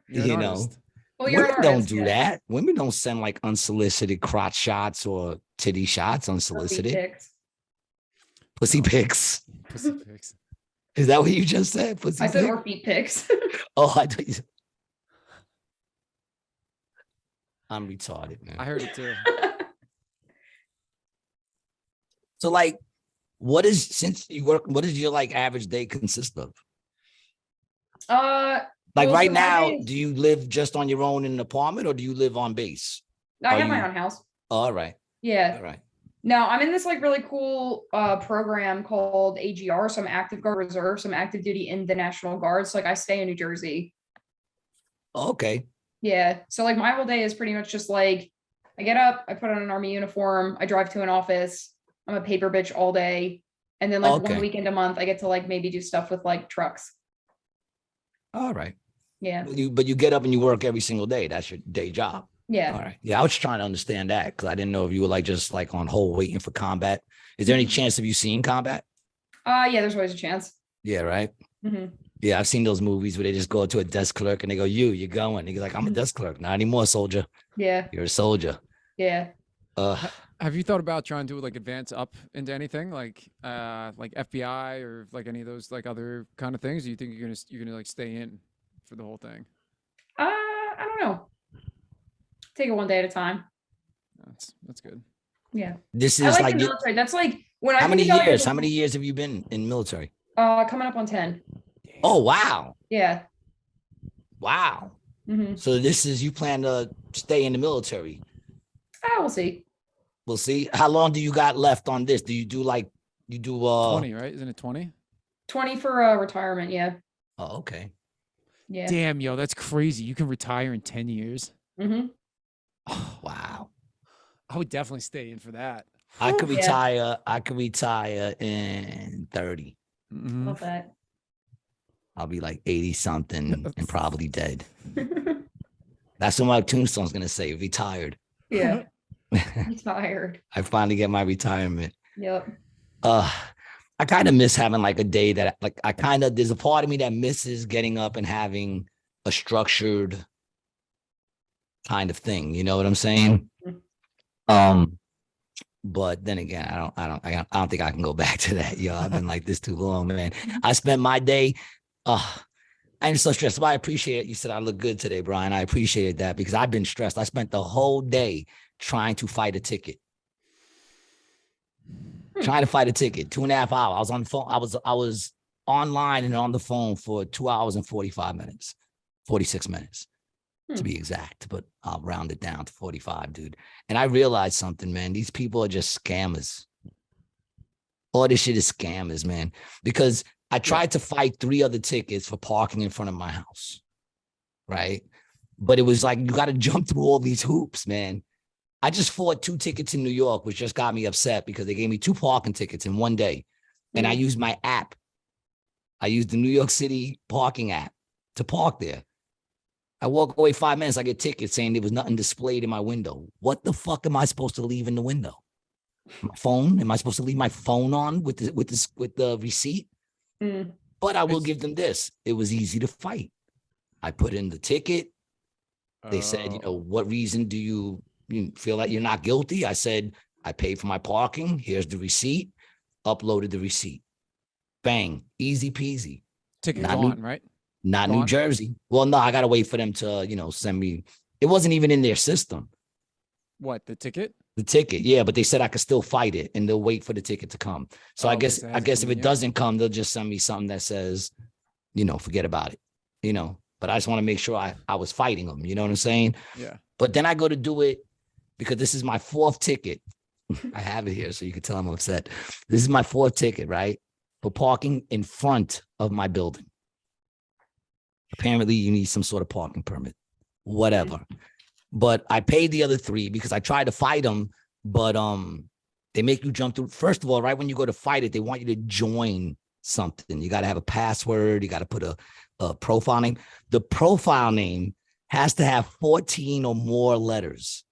You're an you know. artist. Well, you're Women an don't artist, do yeah. that. Women don't send like unsolicited crotch shots or titty shots Pussy unsolicited. pics. Pussy pics. Pussy pics. Is that what you just said? Pussy I said pic? or feet pics. Oh, I thought you said. I'm retarded, man. I heard it too. So like, since you work, what does your like average day consist of? Like Well, right so my now, days- do you live just on your own in an apartment or do you live on base? I Are have my you- own house. All right. Yeah. All right. No, I'm in this like really cool program called AGR. So I'm active guard reserve. So I'm active duty in the National Guard. So like I stay in New Jersey. Okay. Yeah. So like my whole day is pretty much just like I get up, I put on an army uniform, I drive to an office, I'm a paper bitch all day. And then like Okay. one weekend a month, I get to like maybe do stuff with like trucks. All right. Yeah. But you get up and you work every single day. That's your day job. Yeah. All right. Yeah, I was trying to understand that because I didn't know if you were like just like on hold waiting for combat. Is there any chance of you seeing combat? Yeah, there's always a chance. Yeah, right. Hmm. Yeah, I've seen those movies where they just go to a desk clerk and they go, you're going. He's like, I'm a desk clerk. Not anymore, soldier. Yeah. You're a soldier. Yeah. Have you thought about trying to like advance up into anything like FBI or like any of those like other kind of things? Do you think you're gonna like stay in for the whole thing? I don't know. Take it one day at a time. That's good. Yeah. This I is like like, the military. That's like when I how many think about it, years? How many years have you been in military? coming up on 10. Oh, wow. Yeah. Wow. Hmm. So this is, you plan to stay in the military. We'll see. We'll see. How long do you got left on this? Do you do like, 20, right? Isn't it 20? 20 for retirement. Yeah. Oh, okay. Yeah. Damn, yo, that's crazy. You can retire in 10 years. Hmm. Oh, wow. I would definitely stay in for that. I could Yeah. retire. I could retire in 30. Mhm. Love that. I'll be like 80 something and probably dead. That's what my tombstone's going to say. Retired. Yeah. Retired. I finally get my retirement. Yep. I kind of miss having like a day that like there's a part of me that misses getting up and having a structured kind of thing. You know what I'm saying? But then again, I don't think I can go back to that. Yo, I've been like this too long, man. I spent my day. I'm so stressed. But I appreciate it. You said I look good today, Brian. I appreciated that because I've been stressed. I spent the whole day trying to fight a ticket. Trying to fight a ticket, 2.5 hours. I was on the phone. I was online and on the phone for 2 hours and 45 minutes, 46 minutes to be exact, but I'll round it down to 45, dude. And I realized something, man. These people are just scammers. All this shit is scammers, man. Because I tried to fight 3 other tickets for parking in front of my house, right? But it was like, you got to jump through all these hoops, man. I just fought 2 tickets in New York, which just got me upset because they gave me 2 parking tickets in one day. And I used my app. I used the New York City parking app. to park there. I walk away 5 minutes, I get tickets saying there was nothing displayed in my window. What the fuck am I supposed to leave in the window? My phone? Am I supposed to leave my phone on with the receipt? Mm. But I will It's- give them this. It was easy to fight. I put in the ticket. They said, Oh. what reason do you feel like you're not guilty? I said, I paid for my parking. Here's the receipt. Uploaded the receipt. Bang. Easy peasy. Ticket Not new- gone, right? Not New Gone? Jersey. Well, no, I got to wait for them to, send me. It wasn't even in their system, What, the ticket? the ticket. Yeah, but they said I could still fight it and they'll wait for the ticket to come. So Oh, I okay, guess, so it I hasn't guess come if in it yet. doesn't come, they'll just send me something that says, forget about it, but I just want to make sure I was fighting them. You know what I'm saying? Yeah. But then I go to do it because this is my fourth ticket. I have it here so you can tell I'm upset. This is my fourth ticket, right? For parking in front of my building. Apparently, you need some sort of parking permit, whatever. But I paid the other 3 because I tried to fight them, but they make you jump through. First of all, right when you go to fight it, they want you to join something. You got to have a password. You got to put a profile name. The profile name has to have 14 or more letters.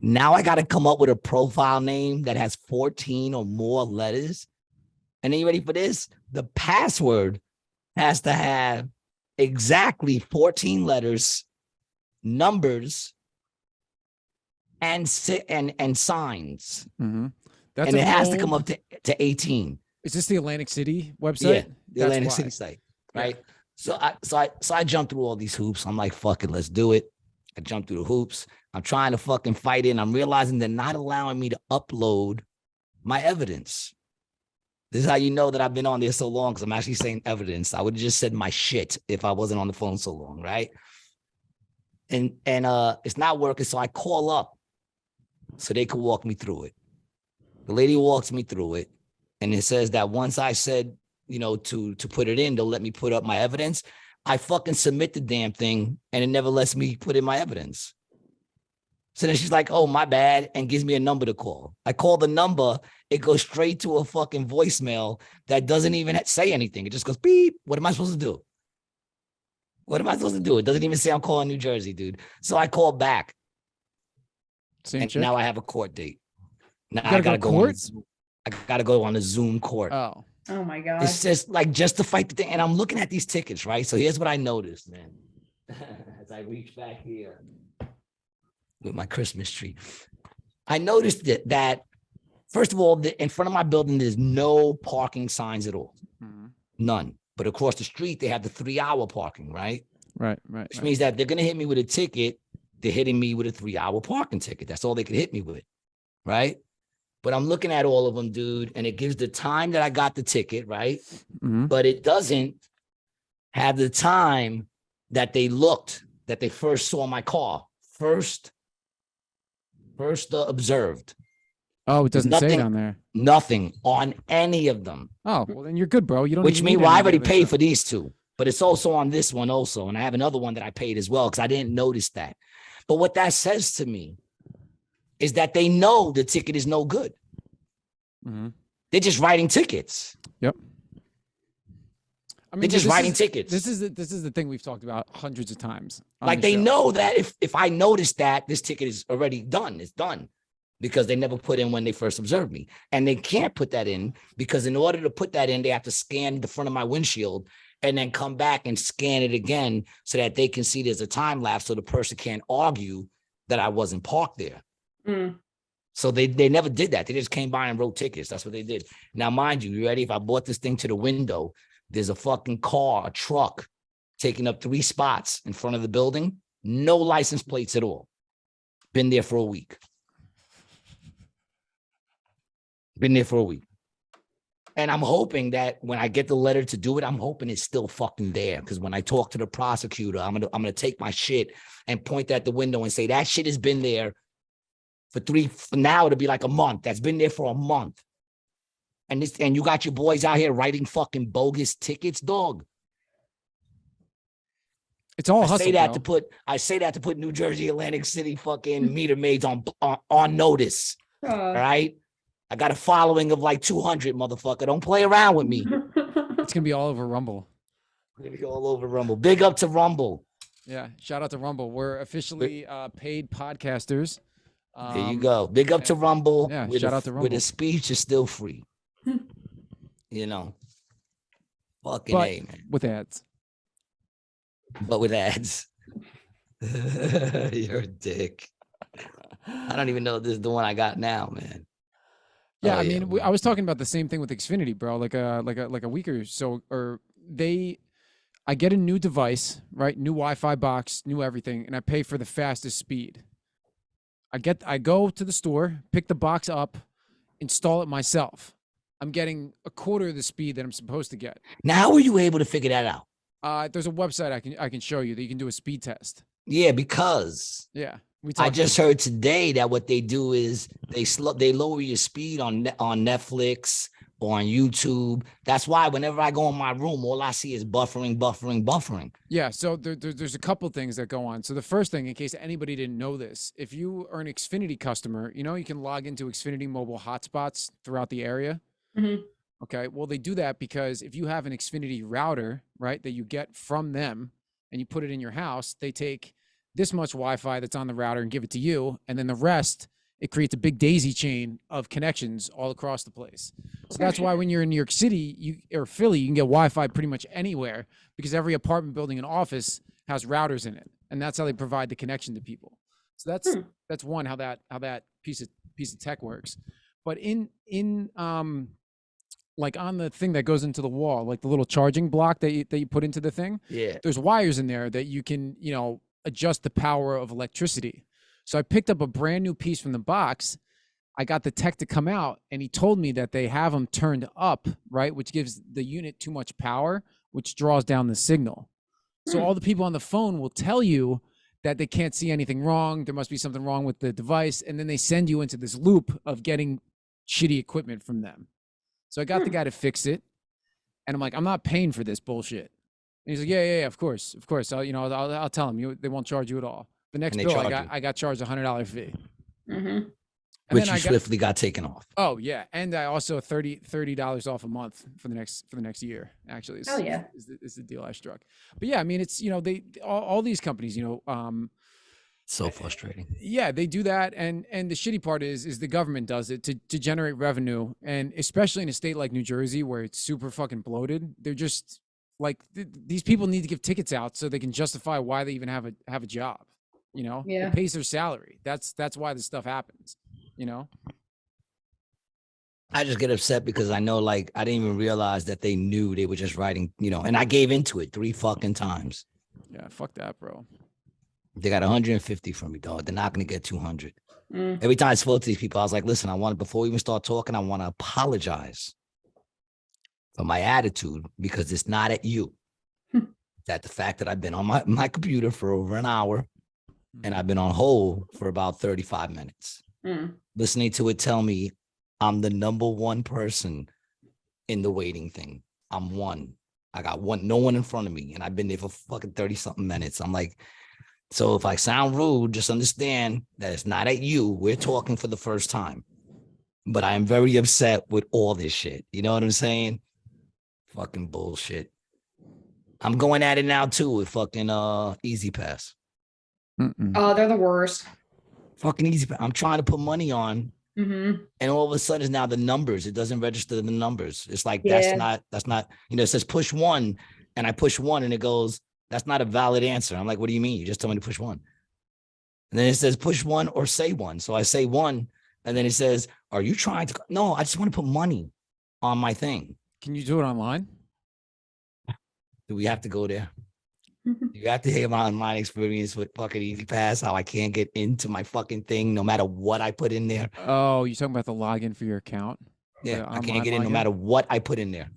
Now I got to come up with a profile name that has 14 or more letters. And then you ready for this? The password has to have exactly 14 letters, numbers, and signs. Mm-hmm. That's And a it has to bold- come up to 18. Is this the Atlantic City website? Yeah, the That's Atlantic why. City site, Yeah. right? So I jumped through all these hoops. I'm like, fuck it, let's do it. I jumped through the hoops. I'm trying to fucking fight it. And I'm realizing they're not allowing me to upload my evidence. This is how you know that I've been on there so long, because I'm actually saying evidence. I would have just said my shit if I wasn't on the phone so long, right? And it's not working. So I call up so they could walk me through it. The lady walks me through it. And it says that once I said, to put it in, they'll let me put up my evidence. I fucking submit the damn thing and it never lets me put in my evidence. So then she's like, oh, my bad, and gives me a number to call. I call the number. It goes straight to a fucking voicemail that doesn't even say anything. It just goes beep. What am I supposed to do? What am I supposed to do? It doesn't even say I'm calling New Jersey, dude. So I call back. Same And chick? now I have a court date. Now You I gotta gotta go go on court? I gotta go on a Zoom court. Oh. Oh my God. It's just like just to fight the thing. And I'm looking at these tickets, right? So here's what I noticed, man. As I reach back here with my Christmas tree, I noticed that first of all, in front of my building, there's no parking signs at all. Mhm. None. But across the street, they have the 3-hour parking, right? Right. Which means that if they're gonna hit me with a ticket, they're hitting me with a 3-hour parking ticket. That's all they could hit me with, right? But I'm looking at all of them, dude, and it gives the time that I got the ticket, right? Mhm. But it doesn't have the time that they first saw my car, first observed. Oh, it There's doesn't say nothing- it on there. Nothing on any of them. Oh, well, then you're good, bro. You don't Which even means, need well, I any already evidence paid of- for these 2, but it's also on this one also. And I have another one that I paid as well because I didn't notice that. But what that says to me is that they know the ticket is no good. Mhm. They're just writing tickets. Yep. I They're just this writing is- tickets. This is the thing we've talked about hundreds of times. on Like the they show. know that if I notice that this ticket is already done, it's done because they never put in when they first observed me. And they can't put that in because in order to put that in, they have to scan the front of my windshield and then come back and scan it again so that they can see there's a time lapse so the person can't argue that I wasn't parked there. Mm. So they never did that. They just came by and wrote tickets. That's what they did. Now, mind you ready? If I brought this thing to the window, there's a fucking car, a truck taking up 3 spots in front of the building. No license plates at all. Been there for a week. Been there for a week. And I'm hoping that when I get the letter to do it, I'm hoping it's still fucking there. Because when I talk to the prosecutor, I'm gonna take my shit and point at the window and say that shit has been there for now it'll be like a month. That's been there for a month. And you got your boys out here writing fucking bogus tickets, dog. It's all I hustle, say that bro. to put New Jersey, Atlantic City fucking meter maids on notice. All right. I got a following of like 200, motherfucker. Don't play around with me. It's gonna be all over Rumble. We're gonna be all over Rumble. Big up to Rumble. Yeah, shout out to Rumble. We're officially paid podcasters. There you go. Big up to Rumble. Yeah, Where shout the, out to Where the Rumble. speech is still free. You know. Fucking But A, man. with ads. But with ads. You're a dick. I don't even know if this is the one I got now, man. Yeah, Oh, I mean, man. I was talking about the same thing with Xfinity, bro. Like a week or so, or I get a new device, right? New Wi-Fi box, new everything, and I pay for the fastest speed. I go to the store, pick the box up, install it myself. I'm getting a quarter of the speed that I'm supposed to get. Now, how were you able to figure that out? There's a website I can show you that you can do a speed test. Yeah, because Yeah, I just heard today that what they do is they lower your speed on Netflix or on YouTube. That's why whenever I go in my room, all I see is buffering. Yeah, so there's a couple things that go on. So the first thing, in case anybody didn't know this, if you are an Xfinity customer, you know you can log into Xfinity mobile hotspots throughout the area. Mhm. Okay, well they do that because if you have an Xfinity router, right, that you get from them and you put it in your house, they take this much Wi-Fi that's on the router and give it to you, and then the rest, it creates a big daisy chain of connections all across the place. So that's why when you're in New York City or Philly, you can get Wi-Fi pretty much anywhere because every apartment building and office has routers in it, and that's how they provide the connection to people. So that's one how that piece of tech works. But in like on the thing that goes into the wall, like the little charging block that you put into the thing, Yeah. there's wires in there that you can, adjust the power of electricity. So I picked up a brand new piece from the box. I got the tech to come out and he told me that they have them turned up, right? Which gives the unit too much power, which draws down the signal. So all the people on the phone will tell you that they can't see anything wrong. There must be something wrong with the device. And then they send you into this loop of getting shitty equipment from them. So I got the guy to fix it. And I'm like, I'm not paying for this bullshit. And he's like, yeah, of course. I'll tell them they won't charge you at all. The next And they bill, charge you. I got charged $100 fee. Mhm. And Which then you swiftly got taken off. Oh yeah, and I also $30 off a month for the next year. Actually, Hell yeah. is the deal I struck. But yeah, I mean, it's they all these companies, So frustrating. yeah, they do that, and the shitty part is the government does it to generate revenue, and especially in a state like New Jersey where it's super fucking bloated. They're just like these people need to give tickets out so they can justify why they even have a job. Yeah. It pays their salary. That's why this stuff happens. I just get upset because I know, like, I didn't even realize that they knew they were just writing, and I gave into it 3 fucking times. Yeah, fuck that, bro. They got 150 from me, dog. They're not going to get 200. Mm. Every time I spoke to these people, I was like, listen, before we even start talking, I want to apologize for my attitude because it's not at you. It's at the fact that I've been on my computer for over an hour and I've been on hold for about 35 minutes. Mm. Listening to it tell me I'm the number one person in the waiting thing. I'm one. I got no one in front of me, and I've been there for fucking 30 something minutes. I'm like, so if I sound rude, just understand that it's not at you. We're talking for the first time. But I am very upset with all this shit. You know what I'm saying? Fucking bullshit. I'm going at it now too with fucking Easy Pass. Oh, they're the worst. Fucking Easy Pass. I'm trying to put money on. Mm-hmm. And all of a sudden it's now the numbers. It doesn't register the numbers. It's like, Yeah. that's not, it says push 1 and I push 1 and it goes, that's not a valid answer. I'm like, what do you mean? You just told me to push 1. And then it says push 1 or say 1. So I say 1 and then it says, are you trying to, no, I just want to put money on my thing. Can you do it online? Do we have to go there? You have to hear my online experience with fucking Easy Pass, how I can't get into my fucking thing no matter what I put in there. Oh, you're talking about the login for your account? Yeah, The I can't online get in no login? matter what I put in there.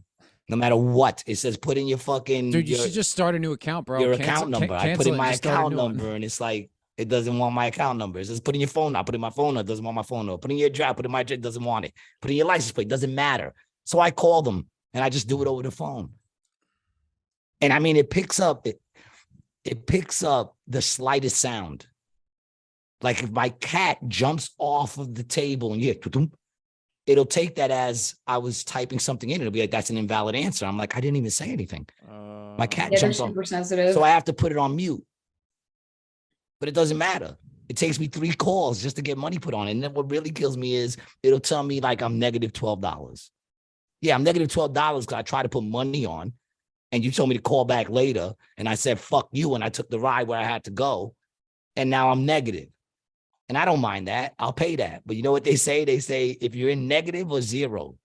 No matter what. It says put in your fucking Dude, you your, should just start a new account, bro. your Cancel- account number. I put cancel in it my and just start a account new one. number and it's like it doesn't want my account number. It says put in your phone. I put in my phone. It doesn't want my phone number. Put in your address. Put in my address. It doesn't want it. Put in your license plate. Doesn't matter. So I call them and I just do it over the phone. And I mean, it picks up the slightest sound. Like if my cat jumps off of the table and you hear, it'll take that as I was typing something in. It'll be like, that's an invalid answer. I'm like, I didn't even say anything. My cat Yeah, they're jumps on. super sensitive. So I have to put it on mute. But it doesn't matter. It takes me 3 calls just to get money put on it. And then what really kills me is it'll tell me like I'm negative $12. Yeah, I'm negative $12 because I tried to put money on and you told me to call back later. And I said, fuck you. And I took the ride where I had to go. And now I'm negative. And I don't mind that. I'll pay that. But you know what they say? They say, if you're in negative or zero,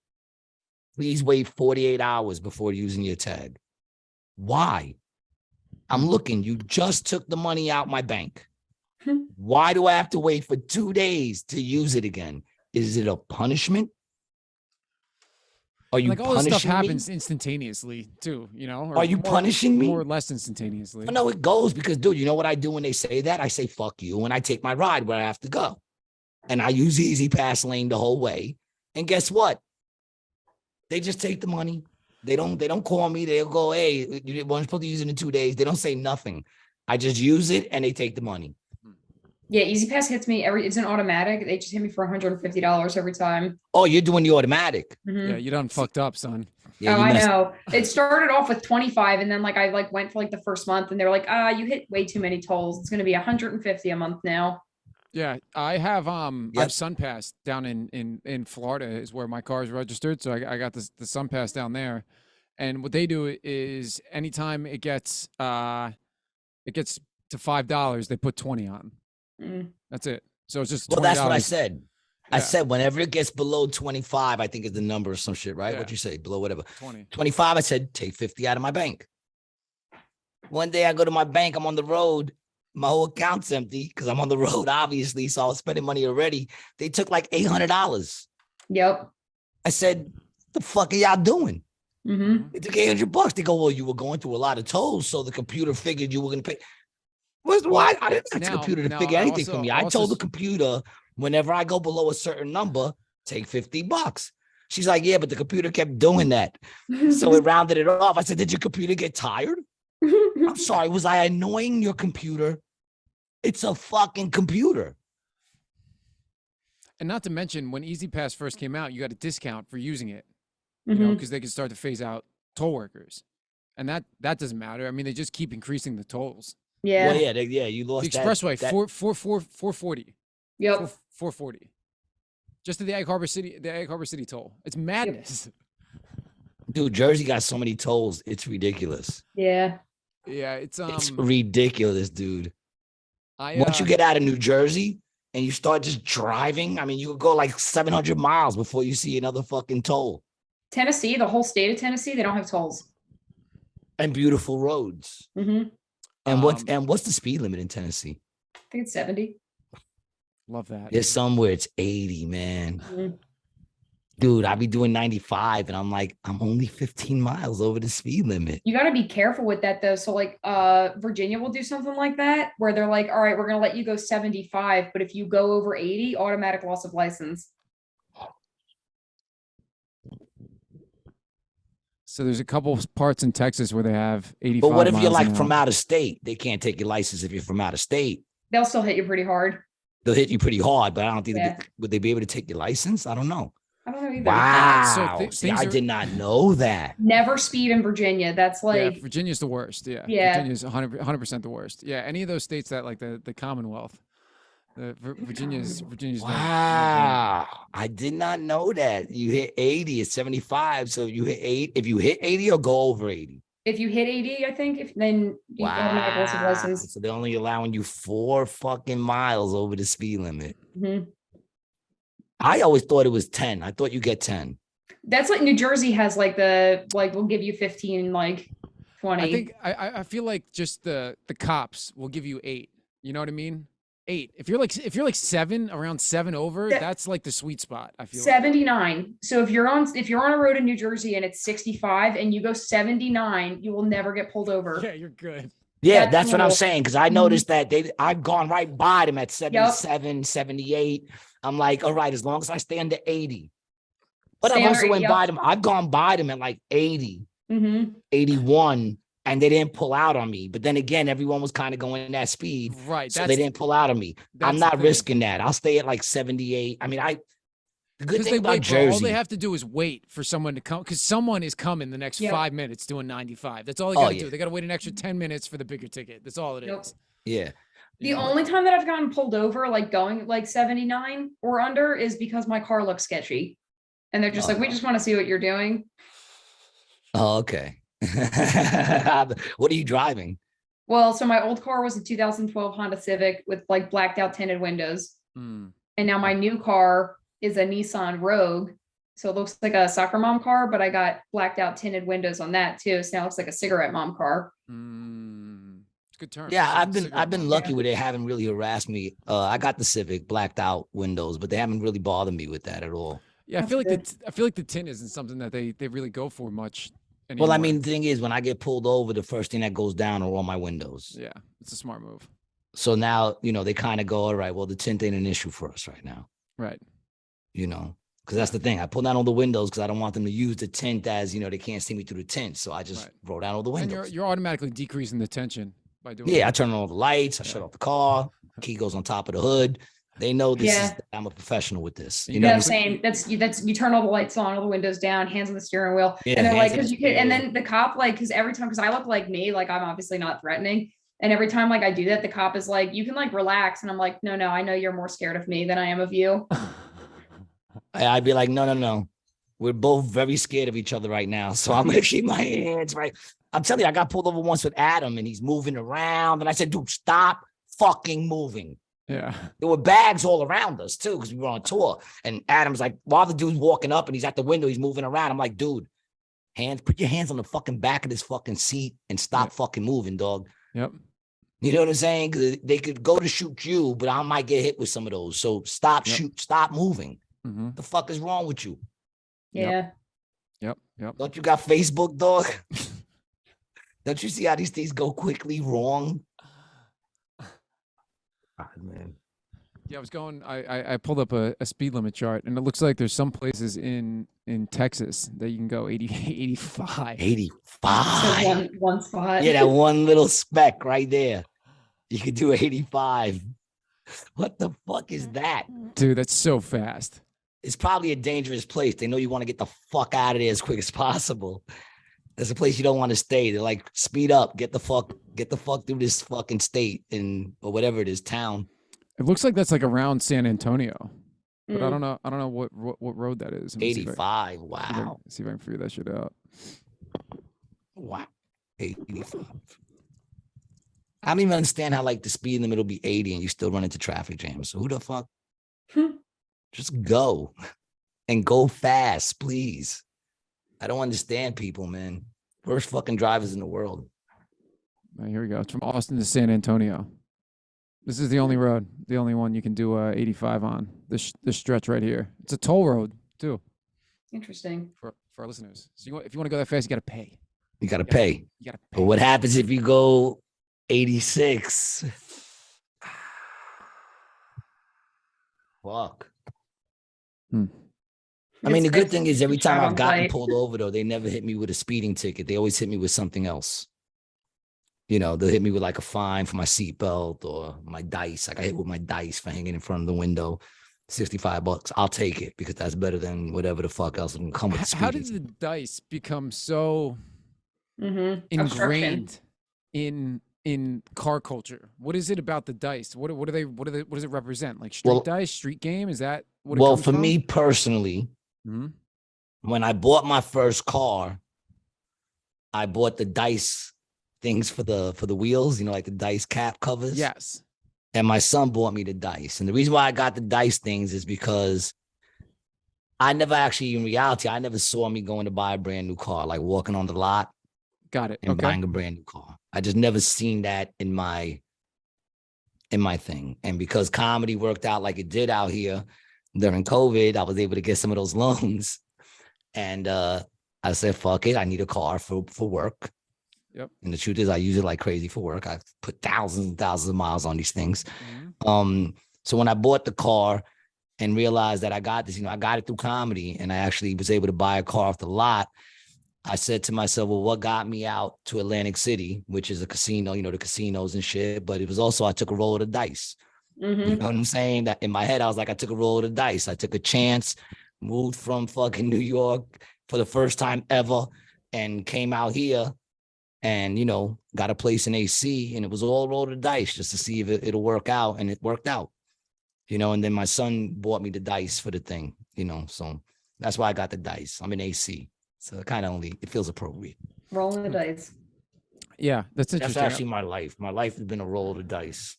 please wait 48 hours before using your tag. Why? I'm looking. You just took the money out my bank. Why do I have to wait for 2 days to use it again? Is it a punishment? Are you like all this punishing stuff happens me? instantaneously too, you know? Or Are you more, punishing me? more or less instantaneously? No, it goes because, dude, you know what I do when they say that? I say, fuck you, and I take my ride where I have to go. And I use Easy Pass lane the whole way. And guess what? They just take the money. They don't call me. They'll go, hey, you weren't supposed to use it in 2 days. They don't say nothing. I just use it and they take the money. Yeah, Easy Pass hits me it's an automatic. They just hit me for $150 every time. Oh, you're doing the automatic. Mhm. Yeah, you done fucked up, son. Yeah, Oh, you I messed- know. It started off with 25 and then like I like went for like the first month and they're like, you hit way too many tolls. It's gonna be 150 a month now. Yeah, I have I Yep. have SunPass down in Florida is where my car is registered. So I got the SunPass down there. And what they do is anytime it gets to $5, they put 20 on. Mm. That's it. So it's just $20. Well, that's what I said. I Yeah. said whenever it gets below 25, I think is the number or some shit, right? Yeah. What'd you say? Below whatever. 20. 25, I said, take 50 out of my bank. One day I go to my bank, I'm on the road. My whole account's empty because I'm on the road, obviously. So I was spending money already. They took like $800. Yep. I said, the fuck are y'all doing? Mm-hmm. They took $800. They go, well, you were going through a lot of tolls, so the computer figured you were going to pay. Why? I didn't ask the computer to figure anything for me. I told the computer whenever I go below a certain number, take $50. She's like, yeah, but the computer kept doing that. So it rounded it off. I said, did your computer get tired? I'm sorry. Was I annoying your computer? It's a fucking computer. And not to mention, when Easy Pass first came out, you got a discount for using it, you know, Mhm. because they could start to phase out toll workers. And that doesn't matter. I mean, they just keep increasing the tolls. Yeah. Well, yeah, you The lost expressway, that. 440. Yep. 440. Just to the Egg Harbor City toll. It's madness. Dude, Jersey got so many tolls. It's ridiculous. Yeah. Yeah, it's It's ridiculous, dude. I Once you get out of New Jersey and you start just driving, I mean, you could go like 700 miles before you see another fucking toll. Tennessee, the whole state of Tennessee, they don't have tolls. And beautiful roads. Mm-hmm. And what's the speed limit in Tennessee? I think it's 70. love that. There's somewhere it's 80, man. Mhm. Dude, I be doing 95 and I'm like, I'm only 15 miles over the speed limit. You got to be careful with that though. So like Virginia will do something like that where they're like, all right, we're going to let you go 75, but if you go over 80, automatic loss of license. So there's a couple parts in Texas where they have 85 But what if you're miles like an from hour. out of state? They can't take your license if you're from out of state. They'll still hit you pretty hard. They'll hit you pretty hard, but I don't think Yeah. would they be able to take your license? I don't know. I don't know either. Wow. So See, things I are- did not know that. Never speed in Virginia. That's Yeah, like, Virginia's the worst. Yeah. Yeah. Virginia's 100% the worst. Yeah. Any of those states that like the Commonwealth, Virginia's no bueno. Wow. I did not know that. You hit 80 at 75. So you hit 8. If you hit 80 or go over 80. if you hit 80, I think, then you automatic loss of Wow. license. So they're only allowing you 4 fucking miles over the speed limit. Mhm. I always thought it was 10. I thought you get 10. That's like New Jersey has like we'll give you 15, like 20. I think I feel like just the cops will give you 8. You know what I mean? 8. If you're like 7, around 7 over, That- that's like the sweet spot. I feel like. 79. So if you're on a road in New Jersey and it's 65 and you go 79, you will never get pulled over. Yeah, you're good. Yeah, That's that's what I'm cool. saying. Because I Mhm. noticed that I've gone right by them at 77, 78. I'm like, all right, as long as I stay under 80. But I've Stay under also went 80, by them. I've gone by them at like 80, Mm-hmm. 81, and they didn't pull out on me. But then again, everyone was kind of going that speed. Right. So they didn't pull out on me. I'm that's the not thing. risking that. I'll stay at like 78. I mean, The good Because thing they about wait, bro. All Jersey. they have to do is wait for someone to come. Because someone is coming the next Yep. 5 minutes doing 95. That's all they Oh, got to yeah. do. They got to wait an extra 10 minutes for the bigger ticket. That's all it is. Yep. Yeah. The only time that I've gotten pulled over, like going like 79 or under, is because my car looks sketchy. And they're just Oh, like, we no. just want to see what you're doing. Oh, okay. What are you driving? Well, so my old car was a 2012 Honda Civic with like blacked out tinted windows. Mm. And now my new car is a Nissan Rogue. So it looks like a soccer mom car, but I got blacked out tinted windows on that too. So now it looks like a cigarette mom car. It's a good term. Yeah, Cigarette I've been mom. lucky Yeah. where they haven't really harassed me. I got the Civic blacked out windows, but they haven't really bothered me with that at all. Yeah, I That's feel like good. I feel like the tint isn't something that they really go for much Well, I anymore. mean, the thing is, when I get pulled over, the first thing that goes down are all my windows. Yeah, it's a smart move. So now, they kind of go, all right, well, the tint ain't an issue for us right now, Right. because that's the thing. I pull down all the windows because I don't want them to use the tint as, they can't see me through the tint. So I just Right. roll down all the And windows. you're automatically decreasing the tension by doing Yeah, I that. turn on all the lights. I shut off the car. Key goes on top of the hood. They know this Yeah. is, I'm a professional with this. And You you know Yeah, what gotta I'm I'm saying? saying that's you turn all the lights on, all the windows down, hands on the steering wheel. Yeah, And they're like, hands on because the you could, and steering then the cop, like, because every time, because I look like me, like I'm obviously not threatening. And every time like I do that, the cop is like, you can like relax. And I'm like, no, I know you're more scared of me than I am of you. I'd be like, no. We're both very scared of each other right now. So I'm going to keep my hands right. I'm telling you, I got pulled over once with Adam and he's moving around. And I said, dude, stop fucking moving. Yeah. There were bags all around us too, because we were on tour. And Adam's like, while the dude's walking up and he's at the window, he's moving around. I'm like, dude, put your hands on the fucking back of this fucking seat and stop fucking moving, dog. Yep. You know what I'm saying? 'Cause they could go to shoot you, but I might get hit with some of those. So stop moving. Mm-hmm. The fuck is wrong with you? Yep. Yeah. Yep. Don't you got Facebook, dog? Don't you see how these things go quickly wrong? God, man. Yeah, I pulled up a speed limit chart and it looks like there's some places in Texas that you can go 80, 85. 85. So one spot. Yeah, that one little speck right there. You could do 85. What the fuck is that? Dude, that's so fast. It's probably a dangerous place. They know you want to get the fuck out of there as quick as possible. There's a place you don't want to stay. They're like, speed up, get the fuck through this fucking state or whatever it is, town. It looks like that's like around San Antonio, but I Mm. don't know what road that is. Let me see if I- 85. see if I can- Wow. see if I can figure that shit out. Wow. 85. I don't even understand how like the speed limit will be 80 and you still run into traffic jams. So who the fuck? Hmm. Just go and go fast, please. I don't understand people, man. Worst fucking drivers in the world. All right, here we go. It's from Austin to San Antonio. This is the only road, the only one you can do 85 on. This stretch right here. It's a toll road too Interesting. for our listeners. So if you want to go that fast, you got to pay. You got to pay. You got to But pay. what happens if you go 86? Fuck. I mean, the good thing is every time I've gotten pulled over, though, they never hit me with a speeding ticket. They always hit me with something else. They'll hit me with like a fine for my seatbelt or my dice. Like I hit with my dice for hanging in front of the window. $65. I'll take it because that's better than whatever the fuck else can come with. How did the dice become so Mm-hmm. ingrained in car culture? What is it about the dice? What does it represent? Like street dice, street game? Is that what it Well, comes for from? me personally, Mhm. when I bought my first car, I bought the dice things for the wheels, like the dice cap covers. Yes. And my son bought me the dice. And the reason why I got the dice things is because I never actually, in reality, I never saw me going to buy a brand new car, like walking on the lot Got it. and Okay. buying a brand new car. I just never seen that in my thing. And because comedy worked out like it did out here during COVID, I was able to get some of those loans. And I said, fuck it, I need a car for work. Yep. And the truth is I use it like crazy for work. I've put thousands and thousands of miles on these things. Mhm. So when I bought the car and realized that I got this, I got it through comedy and I actually was able to buy a car off the lot, I said to myself, well, what got me out to Atlantic City, which is a casino, the casinos and shit. But it was also, I took a roll of the dice. Mm-hmm. You know what I'm saying? That in my head, I was like, I took a roll of the dice. I took a chance moved from fucking New York for the first time ever and came out here and, you know, got a place in AC, and it was all roll of the dice just to see if it'll work out. And it worked out, you know, and then my son bought me the dice for the thing, you know, so that's why I got the dice. I'm in AC. So it kind of it feels appropriate. Rolling the dice. Yeah, that's That's interesting. actually my life. My life has been a roll of the dice.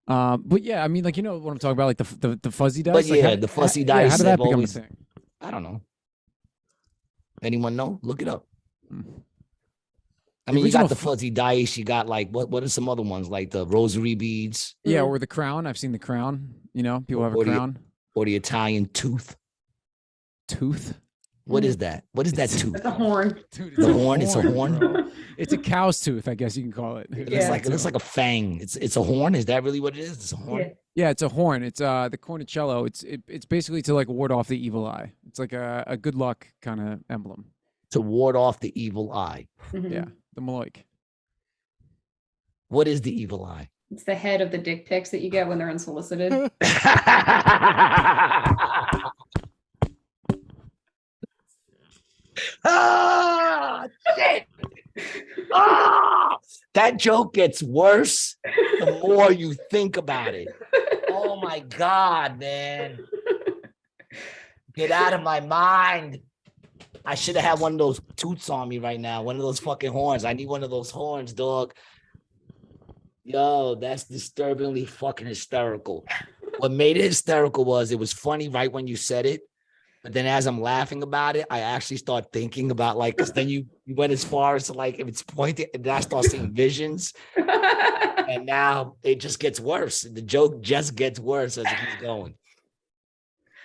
But yeah, I mean, like, you know what I'm talking about, like the fuzzy dice. But Like, yeah, the fuzzy yeah, dice how did that have become always- a thing? I don't know. Anyone know? Look it up. Hmm. I The mean, you got original the fu- fuzzy dice. You got like what are some other ones like the rosary beads Yeah, Mhm. or the crown. I've seen the crown. You know, people have a Or the- crown. or the Italian tooth? Tooth. What is that? What is that It's- tooth? That's a horn. Dude, The horn? It's a horn? bro. It's a cow's tooth, I guess you can call it. It Yeah. looks like a fang. It's a horn. Is that really what it is? It's a horn. Yeah. Yeah, it's a horn. It's the cornicello. It's basically to like ward off the evil eye. It's like a good luck kind of emblem. To ward off the evil eye. Mhm. Yeah, the Maloik. What is the evil eye? It's the head of the dick pics that you get when they're unsolicited. Ah, shit. Ah, that joke gets worse the more you think about it. Oh my God, man. Get out of my mind. I should have had one of those toots on me right now. One of those fucking horns. I need one of those horns, dog. Yo, that's disturbingly fucking hysterical. What made it hysterical was it was funny right when you said it. But then as I'm laughing about it, I actually start thinking about like, because then you went as far as to like, if it's pointing, and then I start seeing visions. And now it just gets worse. The joke just gets worse as it keeps going.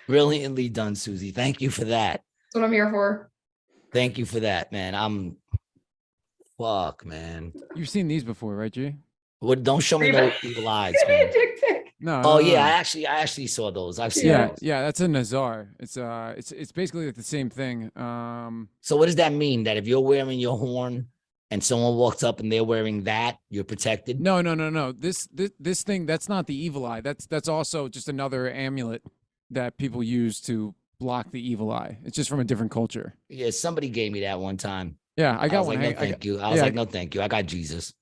Brilliantly done, Susie. Thank you for that. That's what I'm here for. Thank you for that, man. Fuck, man. You've seen these before, right, G? What? Don't show me no evil eyes, Give me a man. dick pic. No. Oh no, yeah, no. I actually saw those. I've seen Yeah, those. yeah, that's a Nazar. It's basically like the same thing. So what does that mean? That if you're wearing your horn and someone walks up and they're wearing that, you're protected? No. This thing, that's not the evil eye. That's also just another amulet that people use to block the evil eye. It's just from a different culture. Yeah, somebody gave me that one time. Yeah, I got was one. like, no, hang- thank you. I was yeah, like, no, thank you. I got Jesus.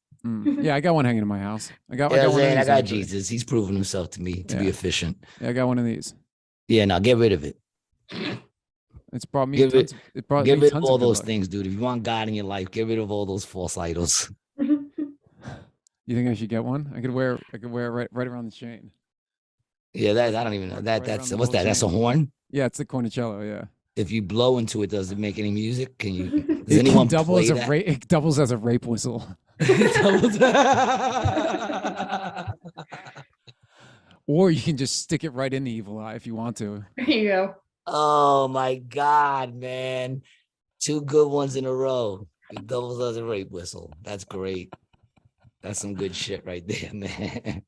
Yeah, I got one hanging in my house. I got Yeah, one of I these, got actually. Jesus. He's proven himself to me to be Yeah. efficient. Yeah, I got one of these. Yeah, now get rid of it. It's brought me Give it- tons. It brought Get me rid of tons all good those luck. things, dude. If you want God in your life, get rid of all those false idols. You think I should get one? I could wear it right around the chain. Yeah, that I don't even know. Right That's around the what's whole that? That's a chain. horn. Yeah, it's the cornicello. Yeah. If you blow into it, does it make any music? Can you? Does It can anyone double play as a that? it doubles as a rape whistle. Or you can just stick it right in the evil eye if you want to. There you go. Oh my God, man. Two good ones in a row. It doubles as a rape whistle. That's great. That's some good shit right there, man.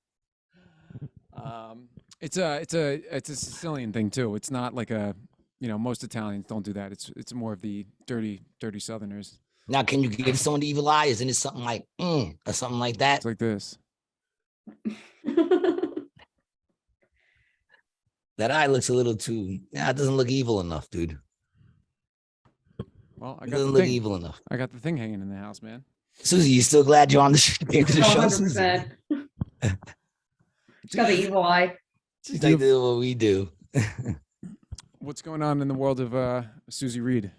It's a Sicilian thing too. It's not like most Italians don't do that. It's more of the dirty Southerners. Now, can you give someone the evil eye? Isn't it something like or something like that? It's like this. That eye looks a little too. It doesn't look evil enough, dude. Well, I It got doesn't the look thing. evil enough. I got the thing hanging in the house, man. Susie, you still glad you're on the came to the show? Susie? 100%. It's got the evil eye. She's like, this is what we do. What's going on in the world of Susie Reed? Is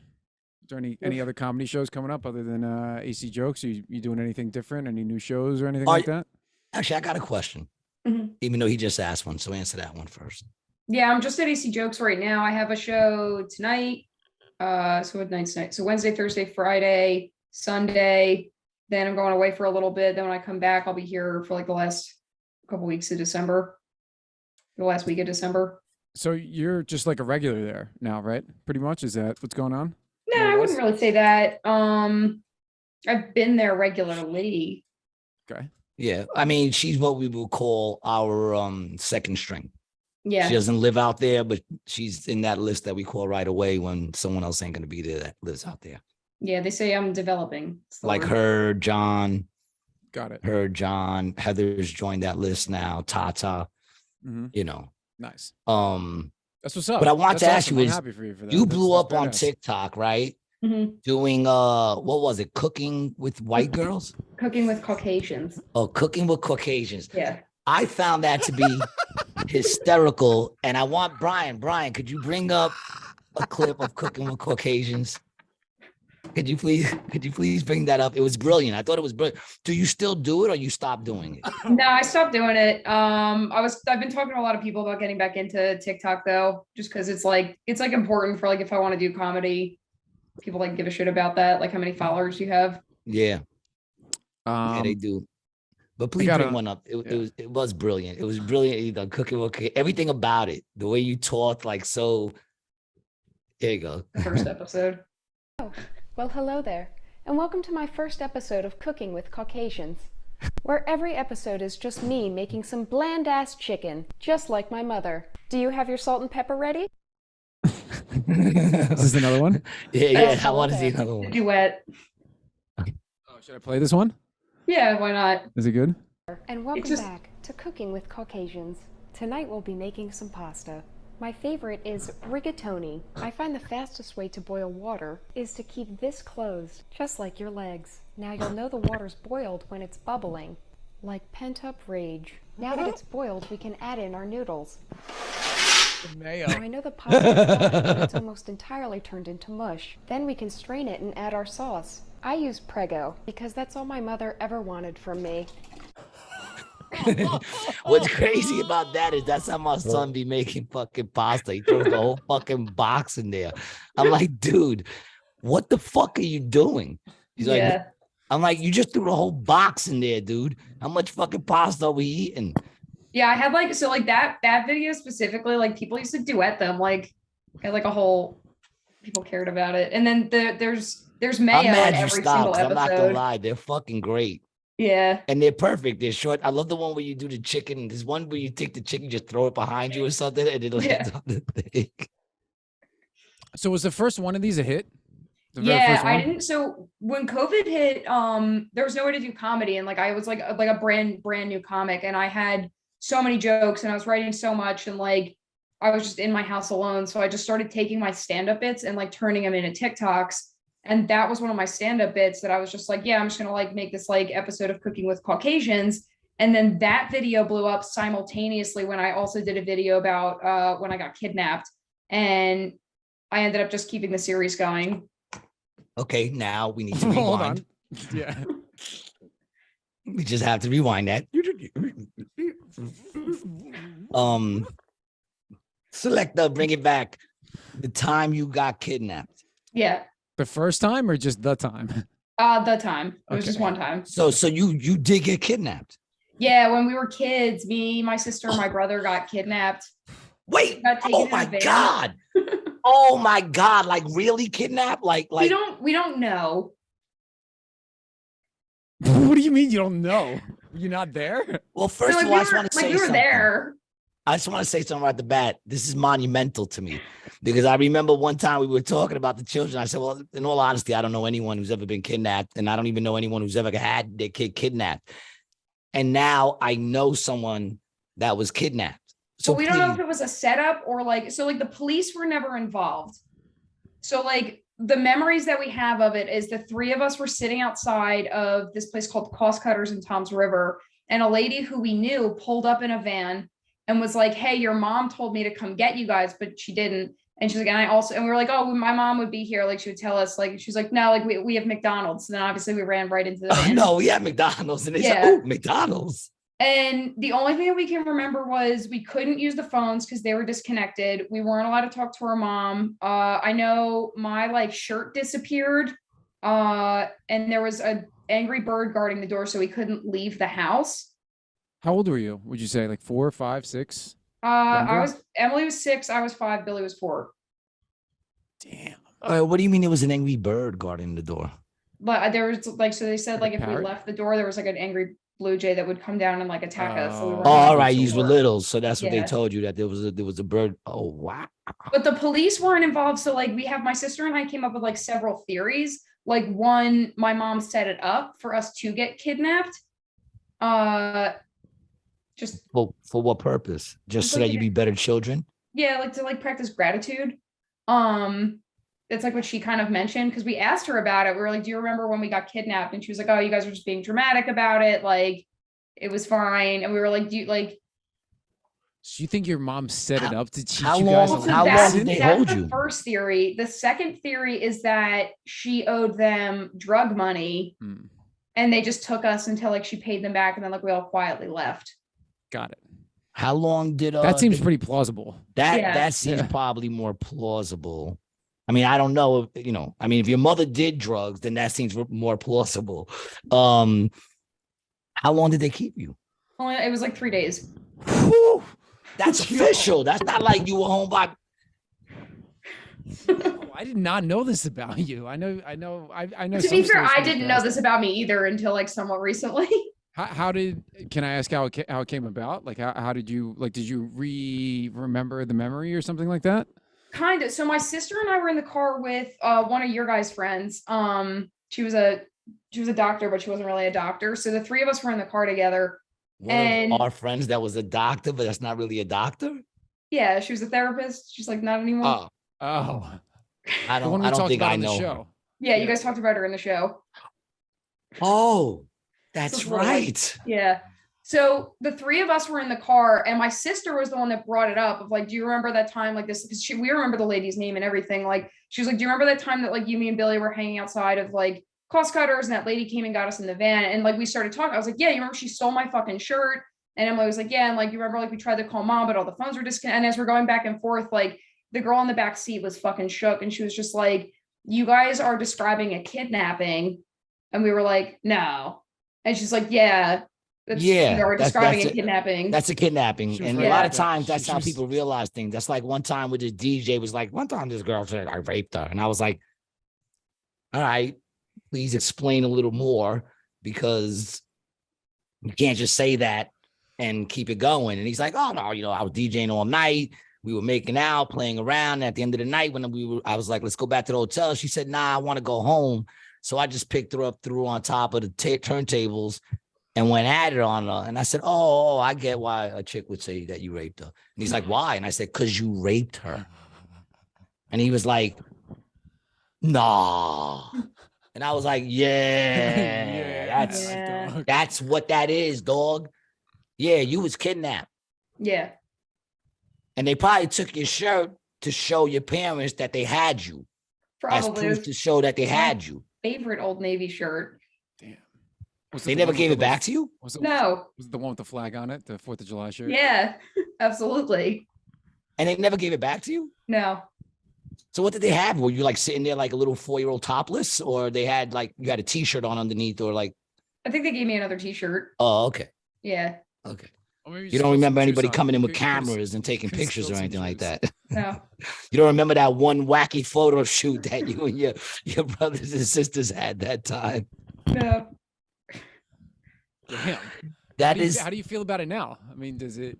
there any other comedy shows coming up other than AC Jokes? You doing anything different? Any new shows or anything Are like you- that? Actually, I got a question. Mhm. Even though he just asked one, so answer that one first. Yeah, I'm just at AC Jokes right now. I have a show tonight. So what night's tonight? So Wednesday, Thursday, Friday, Sunday. Then I'm going away for a little bit. Then when I come back, I'll be here for like the last couple weeks of December. The last week of December. So you're just like a regular there now, right? Pretty much. Is that what's going on? No, More I or wouldn't less? really say that. I've been there regularly. Okay. Yeah, I mean, she's what we would call our second string. Yeah. She doesn't live out there, but she's in that list that we call right away when someone else ain't going to be there that lives out there. Yeah, they say I'm developing. It's the Like word. her, John, Got it. Heather's joined that list now. Tata, Hmm. you know. Nice. That's what's up. But I want That's to ask awesome. you I'm is, happy for you for that. you That's- blew that's up on badass. TikTok, right? Mhm. Doing what was it? Cooking with white girls? Cooking with Caucasians. Oh, cooking with Caucasians. Yeah. I found that to be hysterical. And I want Brian. Brian, could you bring up a clip of cooking with Caucasians? Could you please bring that up? It was brilliant. I thought it was brilliant. Do you still do it or you stopped doing it? No, I stopped doing it. I've been talking to a lot of people about getting back into TikTok though, just because it's like important for like if I want to do comedy, people like give a shit about that, like how many followers you have. Yeah, yeah, they Um, do. But please gotta- bring one up. yeah. It was brilliant. It was brilliant. You know, cooking with everything about it. The way you talked, like so. There you go. The first episode. Well, hello there, and welcome to my first episode of Cooking with Caucasians, where every episode is just me making some bland-ass chicken, just like my mother. Do you have your salt and pepper ready? Is this another one? Yeah. I Oh, want to see okay. another one. Duet. Oh, should I play this one? Yeah, why not? Is it good? And welcome just- back to Cooking with Caucasians. Tonight we'll be making some pasta. My favorite is rigatoni. I find the fastest way to boil water is to keep this closed, just like your legs. Now you'll know the water's boiled when it's bubbling, like pent-up rage. Now that it's boiled, we can add in our noodles. Mayo. Now I know the pasta is done, but it's almost entirely turned into mush. Then we can strain it and add our sauce. I use Prego because that's all my mother ever wanted from me. What's crazy about that is that's how my son be making fucking pasta. He throws the whole fucking box in there. I'm like, dude, what the fuck are you doing? He's like, Yeah. I'm like, you just threw the whole box in there, dude. How much fucking pasta are we eating? Yeah, I had like so like that video specifically, like people used to duet them, like had like a whole people cared about it. And then there's mayo I'm in mad you every stopped. single 'Cause I'm not gonna episode. lie, they're fucking great. Yeah. And they're perfect. They're short. I love the one where you do the chicken. There's one where you take the chicken, just throw it behind you or something, and it Yeah. lands on the thing. So was the first one of these a hit? The very Yeah, first I one? didn't. So when COVID hit, there was no way to do comedy, and like I was like a brand new comic, and I had so many jokes, and I was writing so much, and like I was just in my house alone, so I just started taking my stand-up bits and like turning them into TikToks, and that was one of my stand-up bits that I was just like, yeah, I'm just gonna like make this like episode of Cooking with Caucasians, and then that video blew up simultaneously when I also did a video about when I got kidnapped, and I ended up just keeping the series going. Okay, now we need to Hold rewind. on. Yeah. We just have to rewind that. Selecta, bring it back. The time you got kidnapped. Yeah. The first time or just the time? The time. It was just Okay. one time. So you did get kidnapped. Yeah, when we were kids, me, my sister, and my brother got kidnapped. Wait, Got taken oh in a my van. God. Oh my God, like really kidnapped? Like we don't know. What do you mean you don't know? You're not there? well, So, first like, of all, I we just were, want to like say we were something. there. I just want to say something right at the bat. This is monumental to me because I remember one time we were talking about the children. I said, well, in all honesty, I don't know anyone who's ever been kidnapped, and I don't even know anyone who's ever had their kid kidnapped. And now I know someone that was kidnapped. So So we don't know if please- it was a setup or like so like the police were never involved. So like the memories that we have of it is the three of us were sitting outside of this place called Cost Cutters in Tom's River, and a lady who we knew pulled up in a van and was like, "Hey, your mom told me to come get you guys, but she didn't." And she's like, and we were like, "Oh, my mom would be here." Like she would tell us, like she's like, "No, like we have McDonald's." And then obviously we ran right into the Oh, van. no, we had McDonald's, and they Yeah. said, "Oh, McDonald's." And the only thing that we can remember was we couldn't use the phones because they were disconnected. We weren't allowed to talk to our mom. I know my like shirt disappeared. And there was a angry bird guarding the door, so we couldn't leave the house. How old were you? Would you say like 4, 5, 6? I was Emily was 6, I was 5, Billy was 4. Damn. What do you mean there was an angry bird guarding the door? But there was like so they said Like like a if we parrot? left the door, there was like an angry blue jay that would come down and like attack us. So we Oh. weren't Oh, allowed all to right, use you the were door. little, so that's what they Yeah. told you that there was a bird. Oh wow. But the police weren't involved. So like we have my sister and I came up with like several theories. Like one, my mom set it up for us to get kidnapped. Just For what purpose? Just so Like that you it- be better children? Yeah, like to like practice gratitude. It's like what she kind of mentioned because we asked her about it. We were like, "Do you remember when we got kidnapped?" And she was like, "Oh, you guys were just being dramatic about it. Like, it was fine." And we were like, "Do you like?" So you think your mom set it up to teach how you guys long- a how long lesson? did they that's hold the you? first theory. The second theory is that she owed them drug money, Hmm, and they just took us until like she paid them back, and then like we all quietly left. got it. How long did That seems they- pretty plausible. that Yeah. that seems Yeah. probably more plausible. I mean, I don't know, I mean, if your mother did drugs, then that seems more plausible. How long did they keep you? Only it was like 3 days. Whew, that's official. That's not like you were home by. Oh, I did not know this about you. I know. I know To some be fair, stories I from the didn't know past. this about me either until like somewhat recently. How did? Can I ask how it came about? Like how did you like? Did you remember the memory or something like that? Kind of. So my sister and I were in the car with one of your guys' friends. She was a doctor, but she wasn't really a doctor. So the three of us were in the car together. One And- of our friends that was a doctor, but that's not really a doctor. Yeah, she was a therapist. She's like not anymore. Oh, Oh, I the one don't. we I don't talked think about I on the know. show. Yeah, you yeah. guys talked about her in the show. Oh, that's Just a little, like- right. Yeah. So the three of us were in the car, and my sister was the one that brought it up of like, do you remember that time like this? Because we remember the lady's name and everything. Like, she was like, do you remember that time that like you, me, and Billy were hanging outside of like Cost Cutters, and that lady came and got us in the van, and like we started talking. I was like, yeah, you remember she stole my fucking shirt? And Emily was like, yeah, and like you remember like we tried to call mom, but all the phones were disconnected. And as we're going back and forth, like the girl in the back seat was fucking shook, and she was just like, you guys are describing a kidnapping, and we were like, no, and she's like, yeah. Yeah, we are describing that's a kidnapping. That's a kidnapping. She was And right a lot about of that. times She- that's she how was- people realize things. That's like one time with the DJ was like, one time this girl said I raped her. And I was like, all right, please explain a little more, because you can't just say that and keep it going. And he's like, oh no, I was DJing all night. We were making out, playing around. At the end of the night, I was like, let's go back to the hotel. She said, nah, I want to go home. So I just picked her up, threw her on top of the turntables, and went at it on her. And I said, oh, I get why a chick would say that you raped her. And he's like, why? And I said, because you raped her. And he was like, nah. And I was like, yeah, Yeah. that's what that is, dog. Yeah, you was kidnapped. Yeah. And they probably took your shirt to show your parents that they had you. As Probably proof his to show that they had you. favorite Old Navy shirt. Damn. Was They never gave it back to you? Was it, No. was it the one with the flag on it, the 4th of July shirt? Yeah, absolutely. And they never gave it back to you? No. So what did they have? Were you like sitting there like a little 4-year-old topless, or they had like you had a t-shirt on underneath, or like, I think they gave me another t-shirt. oh, okay. Yeah. Okay. Or maybe You just don't put some remember juice anybody on it. coming in with Could've- could've- cameras and taking could've pictures or spilled some anything like juice. that. No. You don't remember that one wacky photo shoot that you and your brothers and sisters had that time? No. Damn. That is How do you feel about it now? I mean, did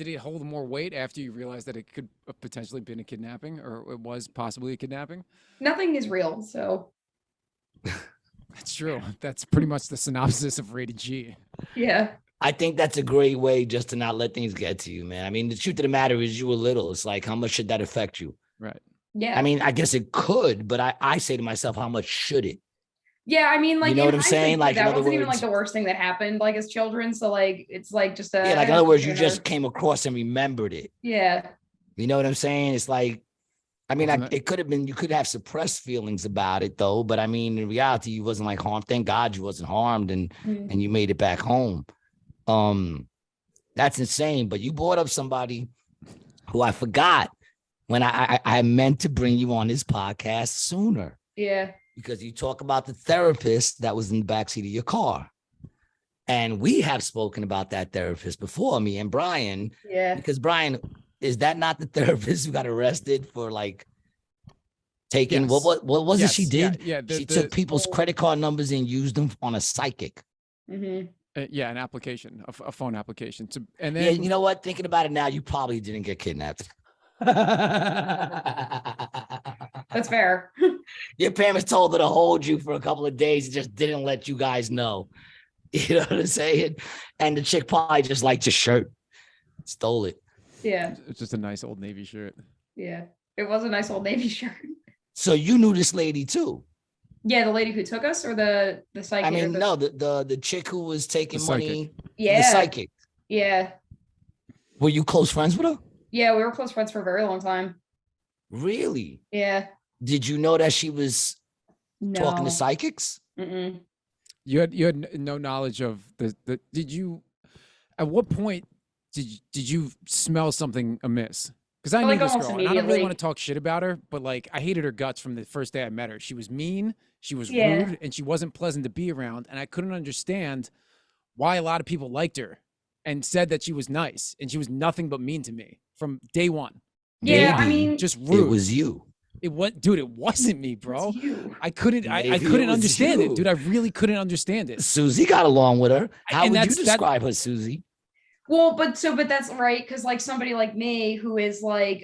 it hold more weight after you realized that it could have potentially been a kidnapping, or it was possibly a kidnapping? Nothing is real. So That's true. That's pretty much the synopsis of Rated G. yeah. I think that's a great way just to not let things get to you, man. I mean, the truth of the matter is you were little. It's like, how much should that affect you? Right. Yeah. I mean, I guess it could, but I say to myself, how much should it? yeah, I mean, like know in what I'm hindsight, saying? Like, in that other wasn't even like words- the worst thing that happened, like as children. So like it's like just a Yeah, like in other words, you just came across and remembered it. yeah. You know what I'm saying? It's like, I mean, Wasn't it- it could have been, you could have suppressed feelings about it though, but I mean, in reality, you wasn't like harmed. Thank God you wasn't harmed, and Mm. you made it back home. That's insane. But you brought up somebody who I forgot when I meant to bring you on this podcast sooner, Yeah. because you talk about the therapist that was in the backseat of your car. And we have spoken about that therapist before, me and Brian, Yeah. because Brian, is that not the therapist who got arrested for like taking Yes. what was it she Yes, yeah, did? Yeah. She took people's credit card numbers and used them on a psychic. Mm-hmm. Yeah, an application, a phone application. And Yeah, then you know what? Thinking about it now, you probably didn't get kidnapped. That's fair. Your parents told her to hold you for a couple of days and just didn't let you guys know. You know what I'm saying? And the chick probably just liked your shirt, stole it. Yeah. It's just a nice old Navy shirt. Yeah. It was a nice old Navy shirt. So you knew this lady too. Yeah, the lady who took us, or the psychic. I mean, or no, the chick who was taking The psychic. money. Yeah. The psychic. Yeah. Were you close friends with her? Yeah, we were close friends for a very long time. Really? Yeah. Did you know that she was No. talking to psychics? Mm-mm. You had no knowledge of the. Did you? At what point did you smell something amiss? Because I knew Like, this almost girl, and I don't really immediately. want to talk shit about her, but like I hated her guts from the first day I met her. She was mean, she was Yeah. rude, and she wasn't pleasant to be around. And I couldn't understand why a lot of people liked her and said that she was nice, and she was nothing but mean to me from day one. Yeah, I Maybe mean, Just rude. it was you. It was, dude. It wasn't me, bro. it's you. I couldn't. I Maybe it couldn't was understand you. it, dude. I really couldn't understand it. Susie got along with her. How And would you that's- that- describe her, Susie? Well, but that's right, because like somebody like me who is like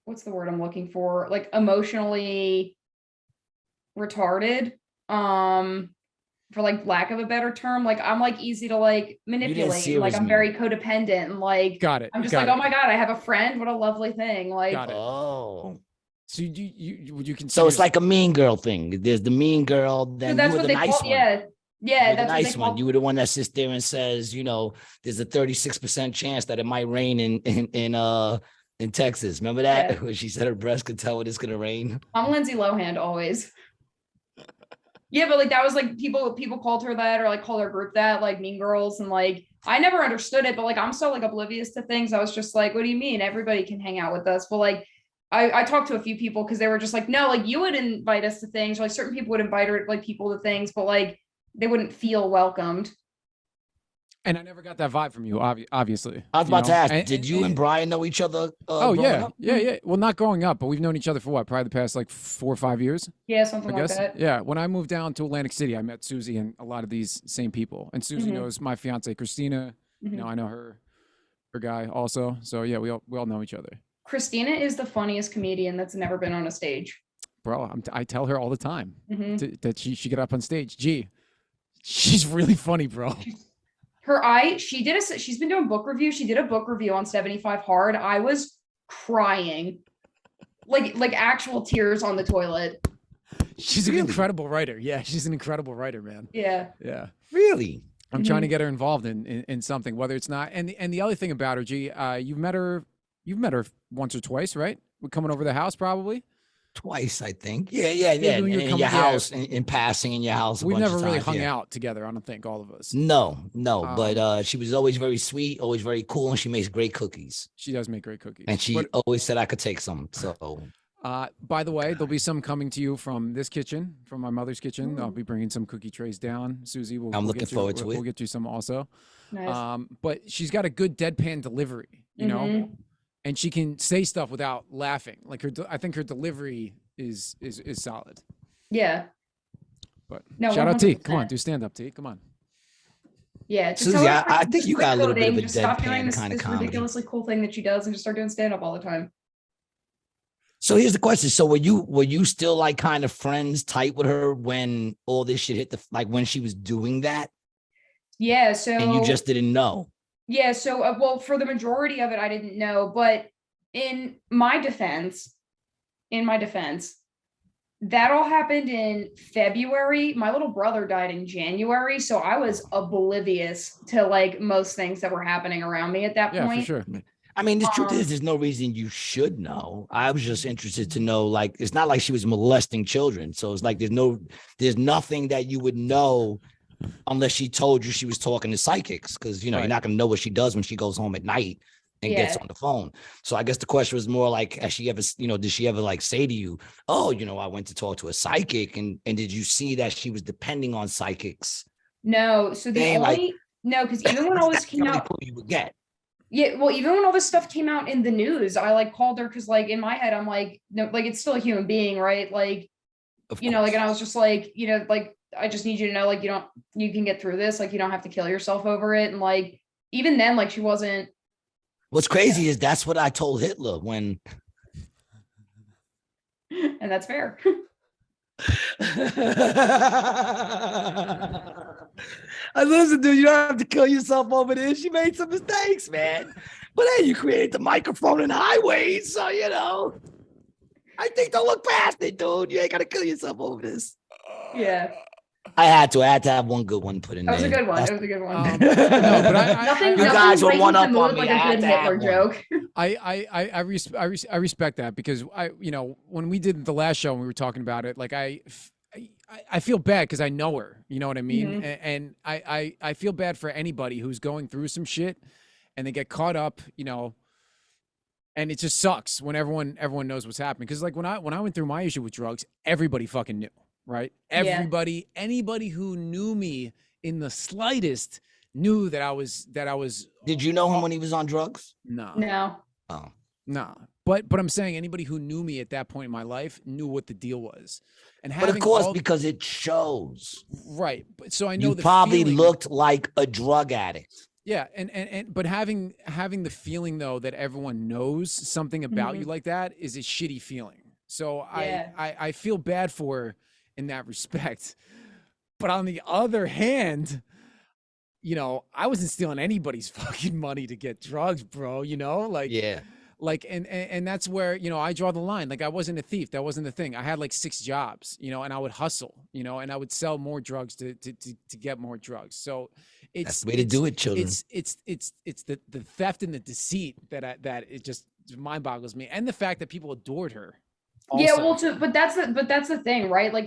what's the word I'm looking for? Like emotionally retarded. For like lack of a better term, like I'm like easy to like manipulate. see her Like as I'm very codependent and like Got it. I'm just got like, it. oh my God, I have a friend. What a lovely thing. Like Got it. Oh. So you would you consider? So it's like a mean girl thing. There's the mean girl, so then that's you were what the they nice call one. yeah. Yeah, You're the that's what nice they one. call You were the one that sits there and says, you know, there's a 36% chance that it might rain in Texas. Remember that? Yeah. When she said her breast could tell when it's gonna rain. I'm Lindsay Lohan always. Yeah, but like that was like people called her that, or like called her group that, like Mean Girls, and like I never understood it, but like I'm so like oblivious to things. I was just like, what do you mean? Everybody can hang out with us. But like I talked to a few people because they were just like, no, like you would invite us to things, or like certain people would invite her like people to things, but like they wouldn't feel welcomed. And I never got that vibe from you, obviously. I was you about to know? ask, did you and Brian know each other? Oh growing yeah, up? yeah. Well, not growing up, but we've known each other for what, probably the past like 4 or 5 years, Yeah, something I like guess. that. Yeah. When I moved down to Atlantic City, I met Susie and a lot of these same people. And Susie Mhm. knows my fiance Christina. You know, Mhm. I know her guy also. So yeah, we all know each other. Christina is the funniest comedian that's never been on a stage. Bro, I tell her all the time Mhm. that she should get up on stage. Gee, she's really funny, bro. She's been doing book reviews. She did a book review on 75 Hard. I was crying. Like actual tears on the toilet. She's an Really? incredible writer. Yeah, she's an incredible writer, man. Yeah. Yeah. Really? I'm trying to get her involved in something, whether it's not. And the other thing about her, G, you've met her once or twice, right? We're coming over the house probably. Twice, I think. Yeah. Yeah, when In you're your coming- yeah. house, in passing in your house. We've never really hung out together. I don't think all of us. No, but Um, she was always very sweet, always very cool, and she makes great cookies. She does make great cookies. And she But, always said I could take some. So by the way, there'll be some coming to you from this kitchen, from my mother's kitchen. I'll be bringing some cookie trays down. Susie, I'm we'll looking get you, forward to we'll it. get you some also. Nice. But she's got a good deadpan delivery, you know, Mhm. and she can say stuff without laughing. Like I think her delivery is solid. Yeah. But No, shout out T. 100%. Come on, do stand up, T. Come on. Yeah. Just Susie, tell her I to think just you quit got a little bit of coding, a just stop doing deadpan this, kinda this comedy. ridiculously cool thing that she does, and just start doing stand up all the time. So here's the question. So were you still like kind of friends tight with her when all this shit hit like when she was doing that, Yeah. So and you just didn't know? Yeah, so well, for the majority of it, I didn't know, but in my defense, that all happened in February. My little brother died in January, so I was oblivious to like most things that were happening around me at that Yeah, point. for sure. I mean, the truth Um, is, there's no reason you should know. I was just interested to know, like, it's not like she was molesting children. So it's like there's nothing that you would know unless she told you she was talking to psychics, because you're Right. not gonna know what she does when she goes home at night and gets Yeah. on the phone. So I guess the question was more like, has she ever, did she ever like say to you, oh, I went to talk to a psychic, and did you see that she was depending on psychics? No, so the Dang, like- only no, because even when all this That's came the only out, clue you would get. yeah, well, even when all this stuff came out in the news, I like called her because like in my head, I'm like, no, like it's still a human being, right? Like, Of like, course. and I was just like, like, I just need you to know, like, you can get through this. Like, you don't have to kill yourself over it. And like, even then, like, she wasn't. What's crazy is that's what I told Hitler when And that's fair. I listen, dude. You don't have to kill yourself over this. She made some mistakes, man. But hey, you created the microphone and highways, so you know. I think don't look past it, dude. You ain't gotta kill yourself over this. Yeah, I had to have one good one put in that was there. a good one. That's- That was a good one. No, but nothing. You Nothing guys were brightens one the up on mood me. like I a had good to have Hitler one. joke. I respect that because when we did the last show and we were talking about it, like I feel bad because I know her, you know what I mean? Mhm. And I feel bad for anybody who's going through some shit and they get caught up, and it just sucks when everyone knows what's happening. Cause like when I went through my issue with drugs, everybody fucking knew, right? Yeah. Anybody who knew me in the slightest knew that I was Did you know him when he was on drugs? nah. No. Nah. But I'm saying anybody who knew me at that point in my life knew what the deal was. And But of having course, all- because it shows. right. But so I know You the probably feeling, looked like a drug addict. yeah, and but having the feeling though that everyone knows something about you like that is a shitty feeling. So Yeah. I feel bad for her in that respect. But on the other hand, I wasn't stealing anybody's fucking money to get drugs, bro. Yeah. Like and that's where I draw the line. Like I wasn't a thief. That wasn't the thing. I had like 6 jobs, and I would hustle, and I would sell more drugs to get more drugs. So That's the way to do it, children. It's the theft and the deceit that it just mind boggles me, and the fact that people adored her. Yeah, also. well, but that's the thing, right? Like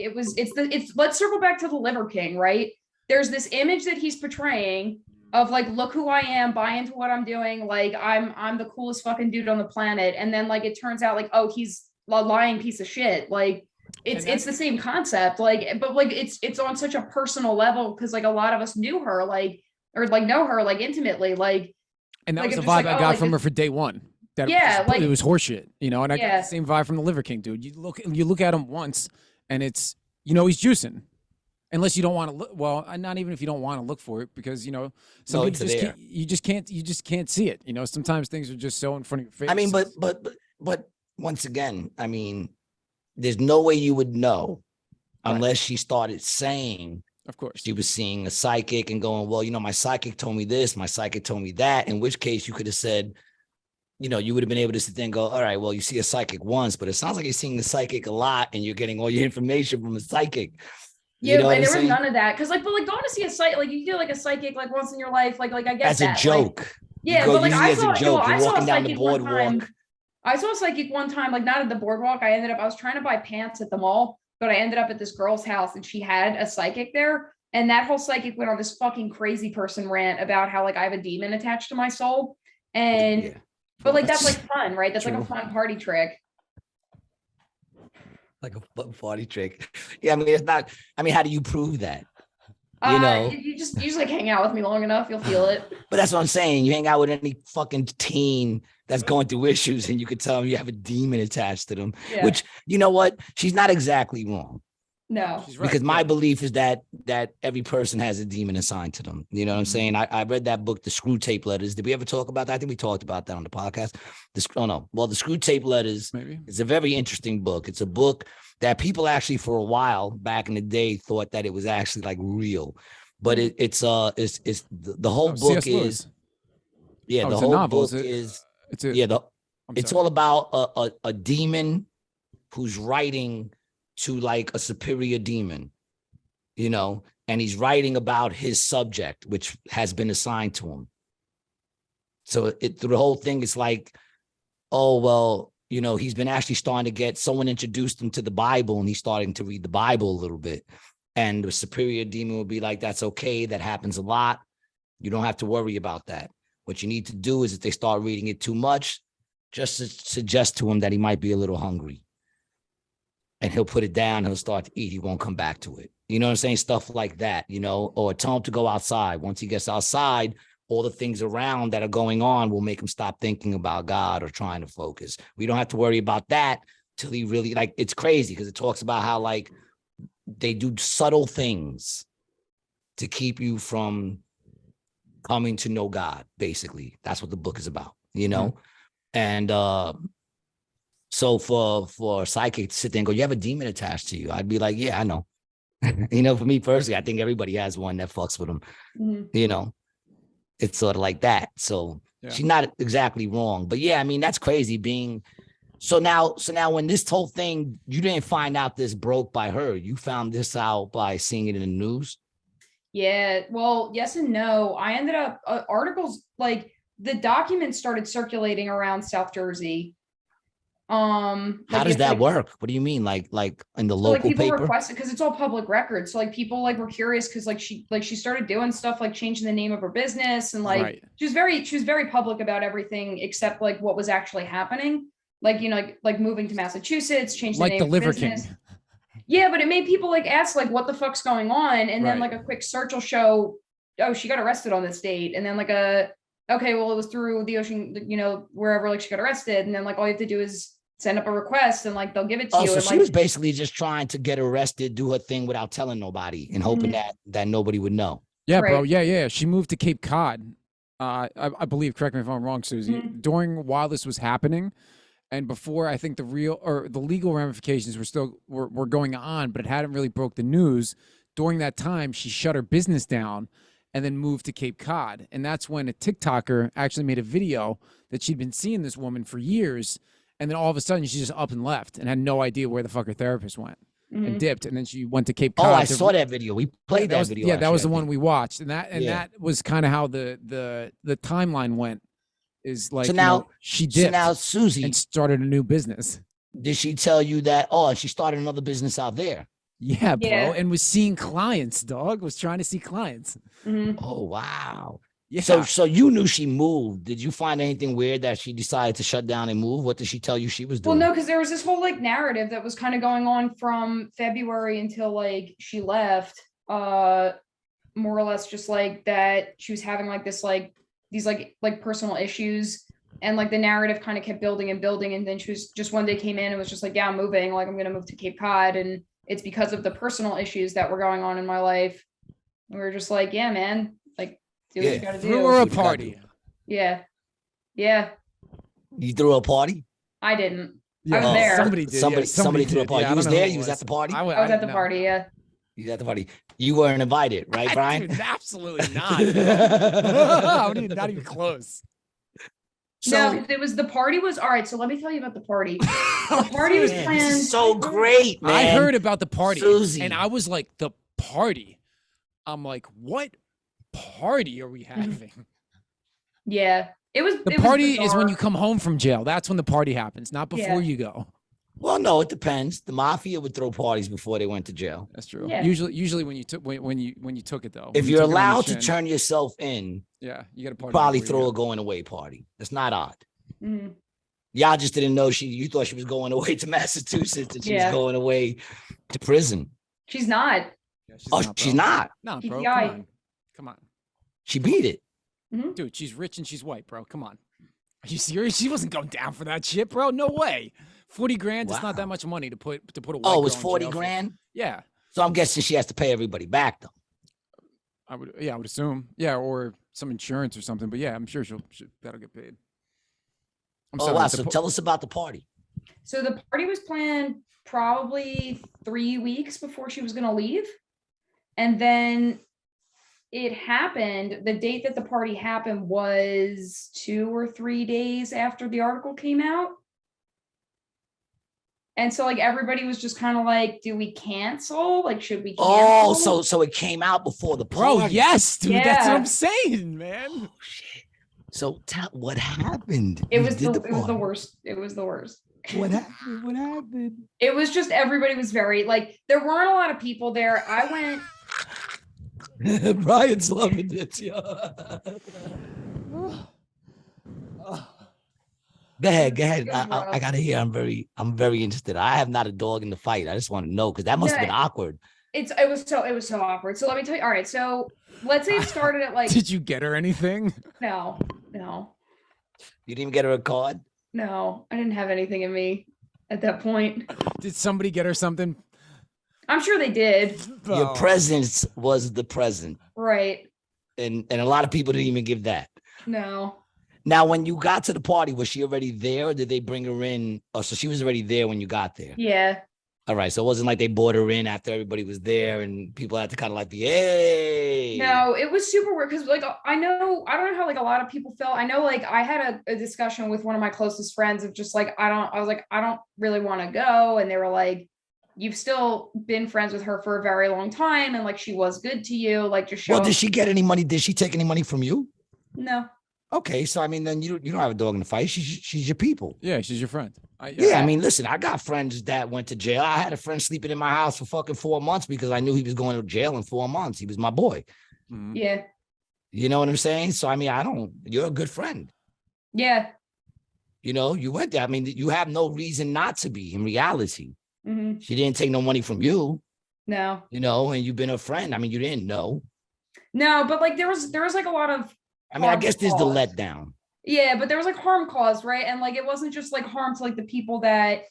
let's circle back to the Liver King, right? There's this image that he's portraying of like, look who I am, buy into what I'm doing, like I'm the coolest fucking dude on the planet, and then like it turns out like, oh, he's a lying piece of shit. Like it's the same concept, like, but like it's on such a personal level because like a lot of us knew her, like, or like know her like intimately, like, And that like, was the it's vibe just like, I oh, got like, from her it's- for day one. That Yeah, it like- was horseshit, and I got Yeah. the same vibe from the Liver King, dude. You look at him once, and it's he's juicing, unless you don't want to look. Well, not even if you don't want to look for it, because some No, people it's just there. can't, you just can't see it. Sometimes things are just so in front of your face. I mean, but once again, I mean, there's no way you would know Right. unless she started saying of course, she was seeing a psychic and going, well, my psychic told me this, my psychic told me that, in which case you could have said, you would have been able to sit there and go, all right, well, you see a psychic once, but it sounds like you're seeing the psychic a lot and you're getting all your information from a psychic. yeah, You know what and I'm there was saying? none of that because like, but like going to see a psychic, like you do like a psychic like once in your life, like I guess As a that, like, joke. yeah, go but like usually I as a saw, joke. You're I saw a walking down the psychic one time. boardwalk. I saw a psychic one time, like not at the boardwalk. I was trying to buy pants at the mall, but I ended up at this girl's house and she had a psychic there. And that whole psychic went on this fucking crazy person rant about how like I have a demon attached to my soul. And Yeah. but like that's like fun, right? That's like True. a fun party trick. Like a fun party trick. Yeah, I mean, it's not. I mean, how do you prove that? You know. You just like hang out with me long enough, you'll feel it. But that's what I'm saying. You hang out with any fucking teen that's going through issues, and you could tell them you have a demon attached to them. Yeah. Which, you know what? She's not exactly wrong. No. she's right. Because my yeah. belief is that every person has a demon assigned to them. You know what I'm saying? I read that book, The Screw Tape Letters. Did we ever talk about that? I think we talked about that on the podcast. The Screw Tape Letters maybe. is a very interesting book. It's a book that people actually for a while back in the day thought that it was actually like real. But it's the whole Oh, book C.S. Lewis. is yeah, Oh, the it's a whole novel, book is it? is It's a, yeah, I'm it's sorry. all about a demon who's writing to like a superior demon, and he's writing about his subject, which has been assigned to him. So through the whole thing, it's like, oh, well, he's been actually starting to get, someone introduced him to the Bible and he's starting to read the Bible a little bit. And the superior demon will be like, that's okay. That happens a lot. You don't have to worry about that. What you need to do is if they start reading it too much, just to suggest to him that he might be a little hungry. And he'll put it down. He'll start to eat. He won't come back to it. You know what I'm saying? Stuff like that, or tell him to go outside. Once he gets outside, all the things around that are going on will make him stop thinking about God or trying to focus. We don't have to worry about that till he really, like, it's crazy because it talks about how like they do subtle things to keep you from coming to know God. Basically, that's what the book is about, And so for a psychic to sit there and go, you have a demon attached to you, I'd be like, yeah, I know. For me personally, I think everybody has one that fucks with them, Mhm. it's sort of like that. So Yeah. she's not exactly wrong. But yeah, I mean, that's crazy being so now when this whole thing, you didn't find out this broke by her. You found this out by seeing it in the news. Yeah, well, yes and no. I ended up articles like the documents started circulating around South Jersey. How Like does if, that like, work? What do you mean? Like in the so, like local people paper? requested because it's all public record. So like people like were curious because she started doing stuff like changing the name of her business and like Right. she was very public about everything except like what was actually happening. Like, you know, like moving to Massachusetts, changing the Like name the of Liver business. King. Yeah, but it made people like ask like what the fuck's going on, and then Right. like a quick search will show, oh, she got arrested on this date, and then like okay, well it was through the ocean, you know, wherever like she got arrested, and then like all you have to do is send up a request, and like they'll give it to Oh, you. so And she like, was basically just trying to get arrested, do her thing without telling nobody, and hoping Mhm. that nobody would know. Yeah, bro. Right. Yeah. She moved to Cape Cod. I believe, correct me if I'm wrong, Susie, Mhm. during while this was happening and before I think the legal ramifications were going on, but it hadn't really broke the news. During that time, she shut her business down and then moved to Cape Cod. And that's when a TikToker actually made a video that she'd been seeing this woman for years. And then all of a sudden she just up and left and had no idea where the fuck her therapist went and Mhm. dipped. And then she went to Cape Oh, Cod. I saw that video. We played that was, video. Yeah, that was actually, the I one think. we watched. And Yeah. that was kind of how the timeline went. Is like, So you know, now, she so dipped now, Susie, and started a new business. did she tell you that? Oh, she started another business out there. Yeah, bro. Yeah. And was seeing clients, dog. Was trying to see clients. Mhm. Oh, wow. Yeah. So you knew she moved. Did you find anything weird that she decided to shut down and move? What did she tell you she was Well, doing? no, because there was this whole like narrative that was kind of going on from February until like she left. More or less just like that she was having like this like these like personal issues, and like the narrative kind of kept building and building, and then she was just one day came in and was just like, yeah, I'm moving, like I'm gonna move to Cape Cod, and it's because of the personal issues that were going on in my life. And we were just like, yeah, man, like do what Yeah. you gotta Threw do. her a What you gotta party. Yeah, You threw a party? I didn't. Yeah, was there. Somebody did. Somebody threw a did. party. Yeah, I You was don't know there? who You it was at the party? I was at didn't the know. party. Yeah. You was at the party. You weren't invited, right, Brian? Dude, absolutely not. Not even close. No, So, 'cause it was the party was all right. So let me tell you about the party. The party was man, planned. this is so great, man. I heard about the party, Susie. and I was like, the party. I'm like, what party are we having? Yeah, it was. The it was party is when bizarre. you come home from jail. That's when the party happens, not before Yeah. you go. Well, no, it depends. The mafia would throw parties before they went to jail. That's true. Yeah. Usually when you took when you took it though. If when you you're took it on the allowed to chin, turn yourself in, yeah, you got to party. probably before you throw a go. going away party. That's not odd. Mhm. Y'all just didn't know you thought she was going away to Massachusetts and she Yeah. was going away to prison. She's not. Yeah, Oh, not, she's bro. not. Nah, She's bro. the eye. Come on, She beat it. dude. She's rich and she's white, bro. Come on. Are you serious? She wasn't going down for that shit, bro. No way. 40 grand. It's not that Wow. much money to put a white. Oh, it was girl in 40 jail for. grand. Yeah, So I'm guessing she has to pay everybody back though. I would. Yeah, I would assume. Yeah, or some insurance or something. But yeah, I'm sure that'll get paid. I'm Oh sorry, wow. the So po- tell us about the party. So the party was planned probably 3 weeks before she was going to leave, and then it happened. The date that the party happened was 2 or 3 days after the article came out. And so like everybody was just kind of like, do we cancel? Like, should we Oh, cancel? so it came out before the party. bro. Yes, dude. That's what Yeah. I'm saying, man. Oh shit. So tell what happened. It You was did the it was the party. worst. It was the worst. What happened? What happened? It was just everybody was very like there weren't a lot of people there. I went Brian's loving it. Yeah. Go ahead. Good I world. gotta hear. I'm very interested. I have not a dog in the fight. I just want to know because that must have been Yeah. awkward. it was so awkward. So let me tell you. All right, so let's say it started at like Did you get her anything? no, You didn't even get her a card. I didn't have anything in me at that point. Did somebody get her something? I'm sure they did. Your Bro. presence was the present, Right. and a lot of people didn't even give that. No. Now, when you got to the party, was she already there, or did they bring her in? Oh, so she was already there when you got there. Yeah. All right, so it wasn't like they brought her in after everybody was there, and people had to kind of like be, hey, No, it was super weird because like I don't know how like a lot of people felt. I know like I had a discussion with one of my closest friends of just like I was like, I don't really want to go. And they were like, you've still been friends with her for a very long time, and like she was good to you. Like just show Well, up. did she get any money? Did she take any money from you? No. Okay, so I mean, then you don't have a dog in the fight. She's your people. Yeah, she's your friend. Yeah, I mean, listen, I got friends that went to jail. I had a friend sleeping in my house for fucking 4 months because I knew he was going to jail in 4 months. He was my boy. Mhm. Yeah. You know what I'm saying? So I mean, you're a good friend. Yeah. You know, you went there. I mean, you have no reason not to be in reality. Hmm. She didn't take no money from you, No. you know, and you've been a friend. I mean, you didn't know. No, but like there was like a lot of I mean, I guess there's the harm caused. letdown. Yeah, but there was like harm caused, right? And like it wasn't just like harm to like the people that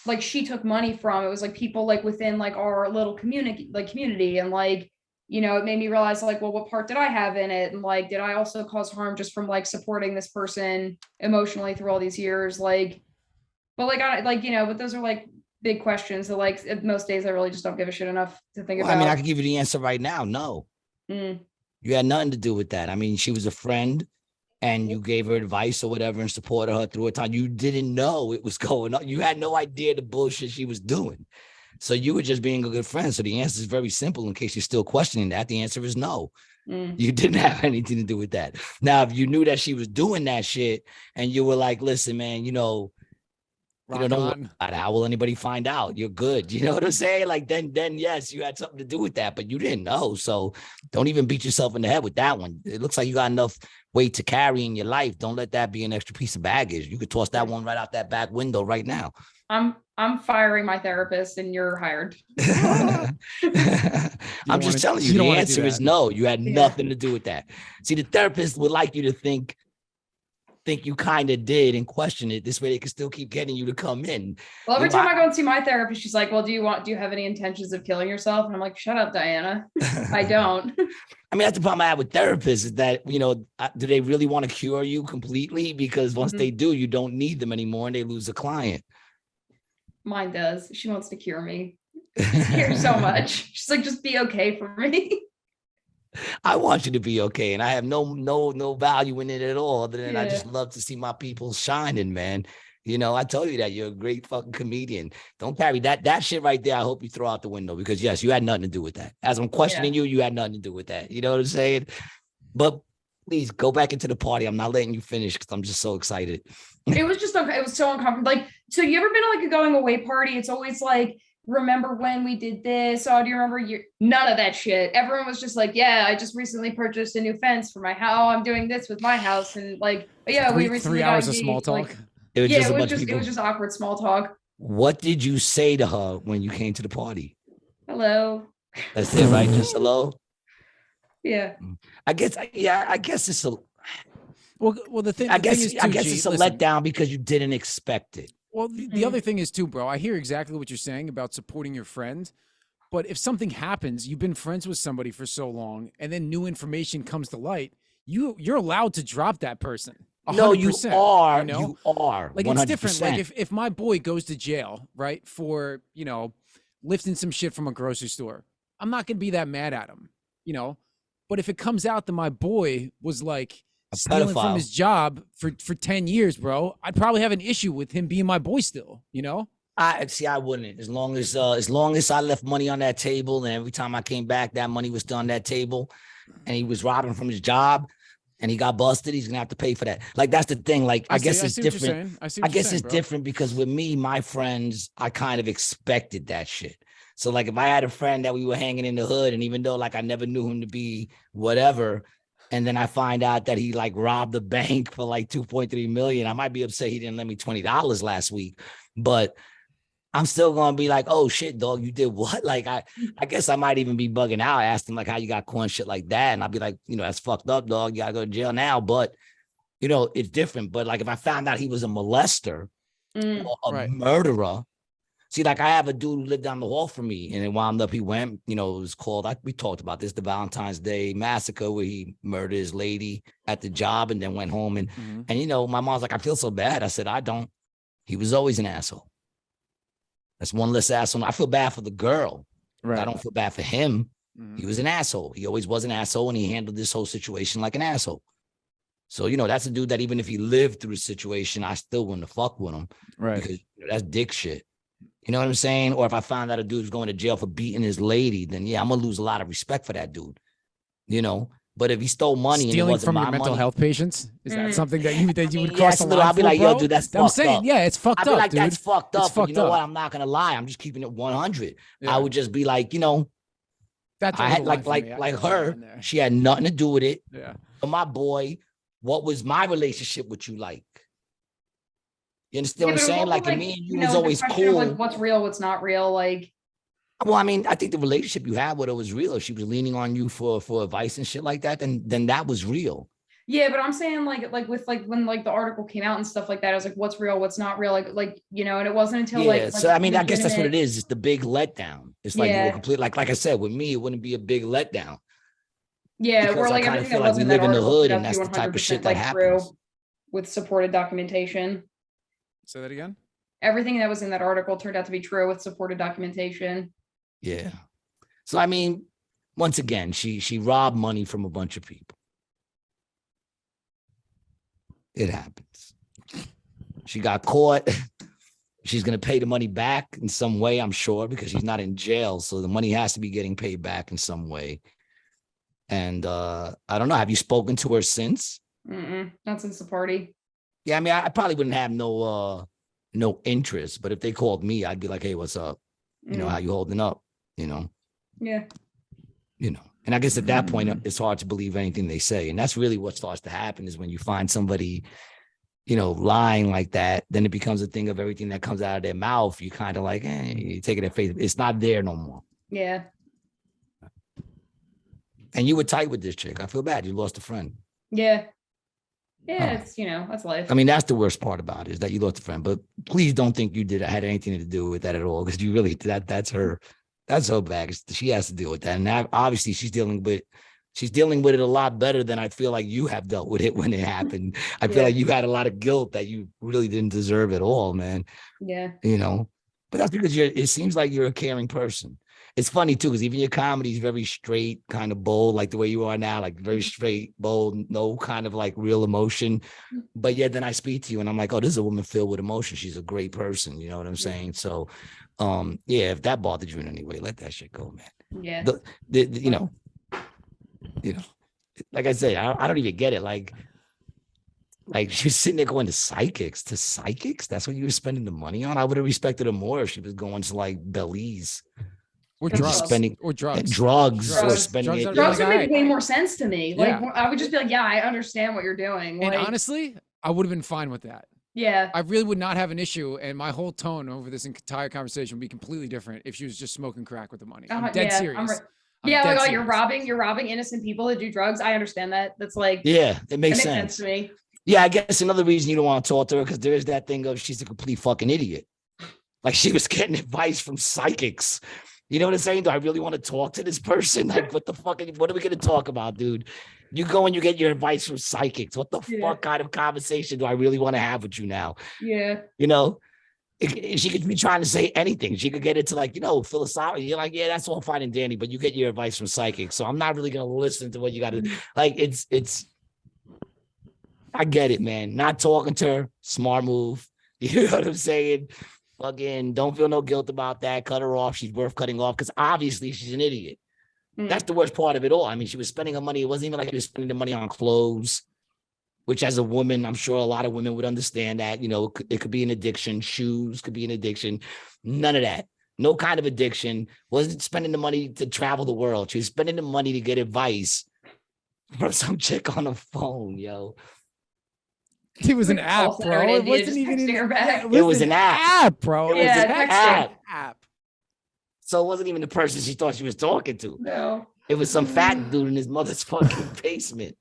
like she took money from. It was like people like within like our little community, and like, you know, it made me realize like, well, what part did I have in it? And like, did I also cause harm just from like supporting this person emotionally through all these years? Like, but like I like, you know, but those are like big questions that like most days I really just don't give a shit enough to think Well, I mean, I about. could give you the answer right now. No, Mm. you had nothing to do with that. I mean, she was a friend and you gave her advice or whatever and supported her through a time. You didn't know it was going on. You had no idea the bullshit she was doing. So you were just being a good friend. So the answer is very simple. In case you're still questioning that, the answer is no. Mm. You didn't have anything to do with that. Now, if you knew that she was doing that shit and you were like, listen, man, don't worry about it. How will anybody find out? You're good. You know what I'm saying? Like then yes, you had something to do with that, but you didn't know. So don't even beat yourself in the head with that one. It looks like you got enough weight to carry in your life. Don't let that be an extra piece of baggage. You could toss that one right out that back window right now. I'm firing my therapist and you're hired. I'm just telling you, the answer is no. You had nothing to do with that. See, the therapist would like you to think you kind of did and question it. This way they can still keep getting you to come in. Well, every time I go and see my therapist, she's like, well, do you have any intentions of killing yourself? And I'm like, shut up, Diana. I don't. I mean, that's the problem I have with therapists is that, do they really want to cure you completely? Because once they do, you don't need them anymore and they lose a client. Mine does. She wants to cure me. She cares so much. She's like, just be okay for me. I want you to be okay, and I have no value in it at all. Other than I just love to see my people shining, man. I told you that you're a great fucking comedian. Don't carry that shit right there. I hope you throw out the window because yes, you had nothing to do with that. As I'm questioning you, you had nothing to do with that. You know what I'm saying? But please go back into the party. I'm not letting you finish because I'm just so excited. It was just okay. It was so uncomfortable. Like, so you ever been to like a going away party? It's always like, remember when we did this? Oh, do you remember none of that shit? Everyone was just like, yeah, I just recently purchased a new fence for my house. I'm doing this with my house. And like, yeah, we recently 3 hours of small talk. Like, it was just awkward small talk. What did you say to her when you came to the party? Hello. That's it, right? Just hello? Yeah. I guess it's a well the thing I guess is too, it's a letdown because you didn't expect it. Well, the other thing is too, bro, I hear exactly what you're saying about supporting your friend, but if something happens, you've been friends with somebody for so long and then new information comes to light, you're allowed to drop that person. 100%, no, you are. You know? You are. Like 100%. it's different. Like if my boy goes to jail, right, for, lifting some shit from a grocery store, I'm not going to be that mad at him, But if it comes out that my boy was like stealing from his job for 10 years, bro, I'd probably have an issue with him being my boy still, I wouldn't. As long as I left money on that table and every time I came back, that money was still on that table and he was robbing from his job and he got busted, he's gonna have to pay for that. Like that's the thing. Like I guess it's different. I guess it's different because with me, my friends, I kind of expected that shit. So like if I had a friend that we were hanging in the hood and even though like I never knew him to be whatever, and then I find out that he like robbed the bank for like 2.3 million, I might be upset he didn't lend me $20 last week, but I'm still gonna be like, oh shit, dog, you did what? Like I guess I might even be bugging out. I asked him like how you got caught and shit like that. And I'll be like, that's fucked up, dog. You gotta go to jail now. But it's different. But like if I found out he was a molester or a murderer, see, like I have a dude who lived down the hall from me and it wound up, he went, it was called, we talked about this, the Valentine's Day massacre where he murdered his lady at the job and then went home. And, my mom's like, I feel so bad. I said, I don't. He was always an asshole. That's one less asshole. I feel bad for the girl. Right. I don't feel bad for him. Mhm. He was an asshole. He always was an asshole, and he handled this whole situation like an asshole. So, you know, that's a dude that even if he lived through the situation, I still wouldn't have fucked with him Right. because that's dick shit. You know what I'm saying? Or if I found out a dude's going to jail for beating his lady, then yeah, I'm gonna lose a lot of respect for that dude. You know, but if he stole money and it Stealing wasn't from my your mental money, health patients, is that something that you would yeah, cross it's the a little- line I'll be for, like, yo, bro? dude, that's I'm fucked saying, up. yeah, it's fucked I'd be up, like, dude. that's fucked It's up. But you fucked know what? up. I'm not gonna lie. I'm just keeping it 100. Yeah. I would just be like, you know, That's a I had little line for me. I like draw the her. line there. She had nothing to do with it. Yeah. But my boy, what was my relationship with you like? You understand what I'm but it saying? wasn't Like, me and you know, was the always question of, cool. like, what's real, what's not real. Like, Well, I mean, I think the relationship you had with her was real. If she was leaning on you for advice and shit like that, then that was real. yeah, but I'm saying like with like when like the article came out and stuff like that, I was like, what's real, what's not real, like you know, and it wasn't until Yeah. like So I mean, I guess that's what it legitimate- is. It's the big letdown. It's like you were Yeah. complete. Like I said, with me, it wouldn't be a big letdown. Yeah, Because where I like kinda everything feel that like was we in that live in the article hood turned and out to that's be the type of 100% shit that like happens. true with supported documentation. Say that again. Everything that was in that article turned out to be true with supported documentation. Yeah. So I mean, once again, she robbed money from a bunch of people. It happens. She got caught. She's gonna pay the money back in some way, I'm sure, because she's not in jail. So the money has to be getting paid back in some way. And I don't know. Have you spoken to her since? Not since the party. Yeah, I mean, I probably wouldn't have no interest, but if they called me, I'd be like, hey, what's up? You know, how you holding up? You know? Yeah. You know, and I guess at that point, it's hard to believe anything they say. And that's really what starts to happen is when you find somebody, you know, lying like that, then it becomes a thing of everything that comes out of their mouth. You kind of like, you take it at face. It's not there no more. Yeah. And you were tight with this chick. I feel bad. You lost a friend. Yeah. Yeah, Huh. it's, you know, that's life. I mean, that's the worst part about it is that you lost a friend. But please don't think you had anything to do with that at all, because you really that's her bag. She has to deal with that, and obviously she's dealing with it a lot better than I feel like you have dealt with it when it happened. I feel Yeah. like you had a lot of guilt that you really didn't deserve at all, man. Yeah. You know, but that's because it seems like you're a caring person. It's funny too, because even your comedy is very straight, kind of bold, like the way you are now, like very straight, bold, no kind of like real emotion. But yet then I speak to you and I'm like, oh, this is a woman filled with emotion. She's a great person. You know what I'm saying? So, yeah, if that bothered you in any way, let that shit go, man. Yeah. You know, like I say, I don't even get it. Like she's sitting there going to psychics. That's what you were spending the money on. I would have respected her more if she was going to like Belize. Or Drugs. drugs. Spending- Or drugs. Drugs or Drugs. spending Drugs it. are Drugs like, would make all way right. more sense to me. Like Yeah. I would just be like, yeah, I understand what you're doing. And Like, honestly, I would have been fine with that. yeah. I really would not have an issue, and my whole tone over this entire conversation would be completely different if she was just smoking crack with the money. I'm dead yeah, serious. I'm Yeah, dead like, oh, you're serious. robbing innocent people to do drugs. I understand that. That's like, Yeah, it it makes makes sense. sense to me. Yeah, I guess another reason you don't want to talk to her because there is that thing of she's a complete fucking idiot. Like she was getting advice from psychics. You know what I'm saying? Do I really want to talk to this person? Like, what the fuck? What are we going to talk about, dude? You go and you get your advice from psychics. What the Yeah. fuck kind of conversation do I really want to have with you now? Yeah. You know, she could be trying to say anything. She could get into like, you know, philosophy. You're like, yeah, that's all fine and dandy, but you get your advice from psychics. So I'm not really going to listen to what you got to like. It's. I get it, man. Not talking to her, smart move. You know what I'm saying? Fucking don't feel no guilt about that. Cut her off. She's worth cutting off because obviously she's an idiot. Mm. That's the worst part of it all. I mean, she was spending her money. It wasn't even like she was spending the money on clothes, which as a woman, I'm sure a lot of women would understand that, you know, it could be an addiction. Shoes could be an addiction. None of that. No kind of addiction. Wasn't spending the money to travel the world. She was spending the money to get advice from some chick on the phone, yo. It was an Like, app, call center bro. in It India, wasn't just even texting her back. It was an app. bro. It was Yeah, an texting. app. So it wasn't even the person she thought she was talking to. No. It was some fat dude in his mother's fucking basement.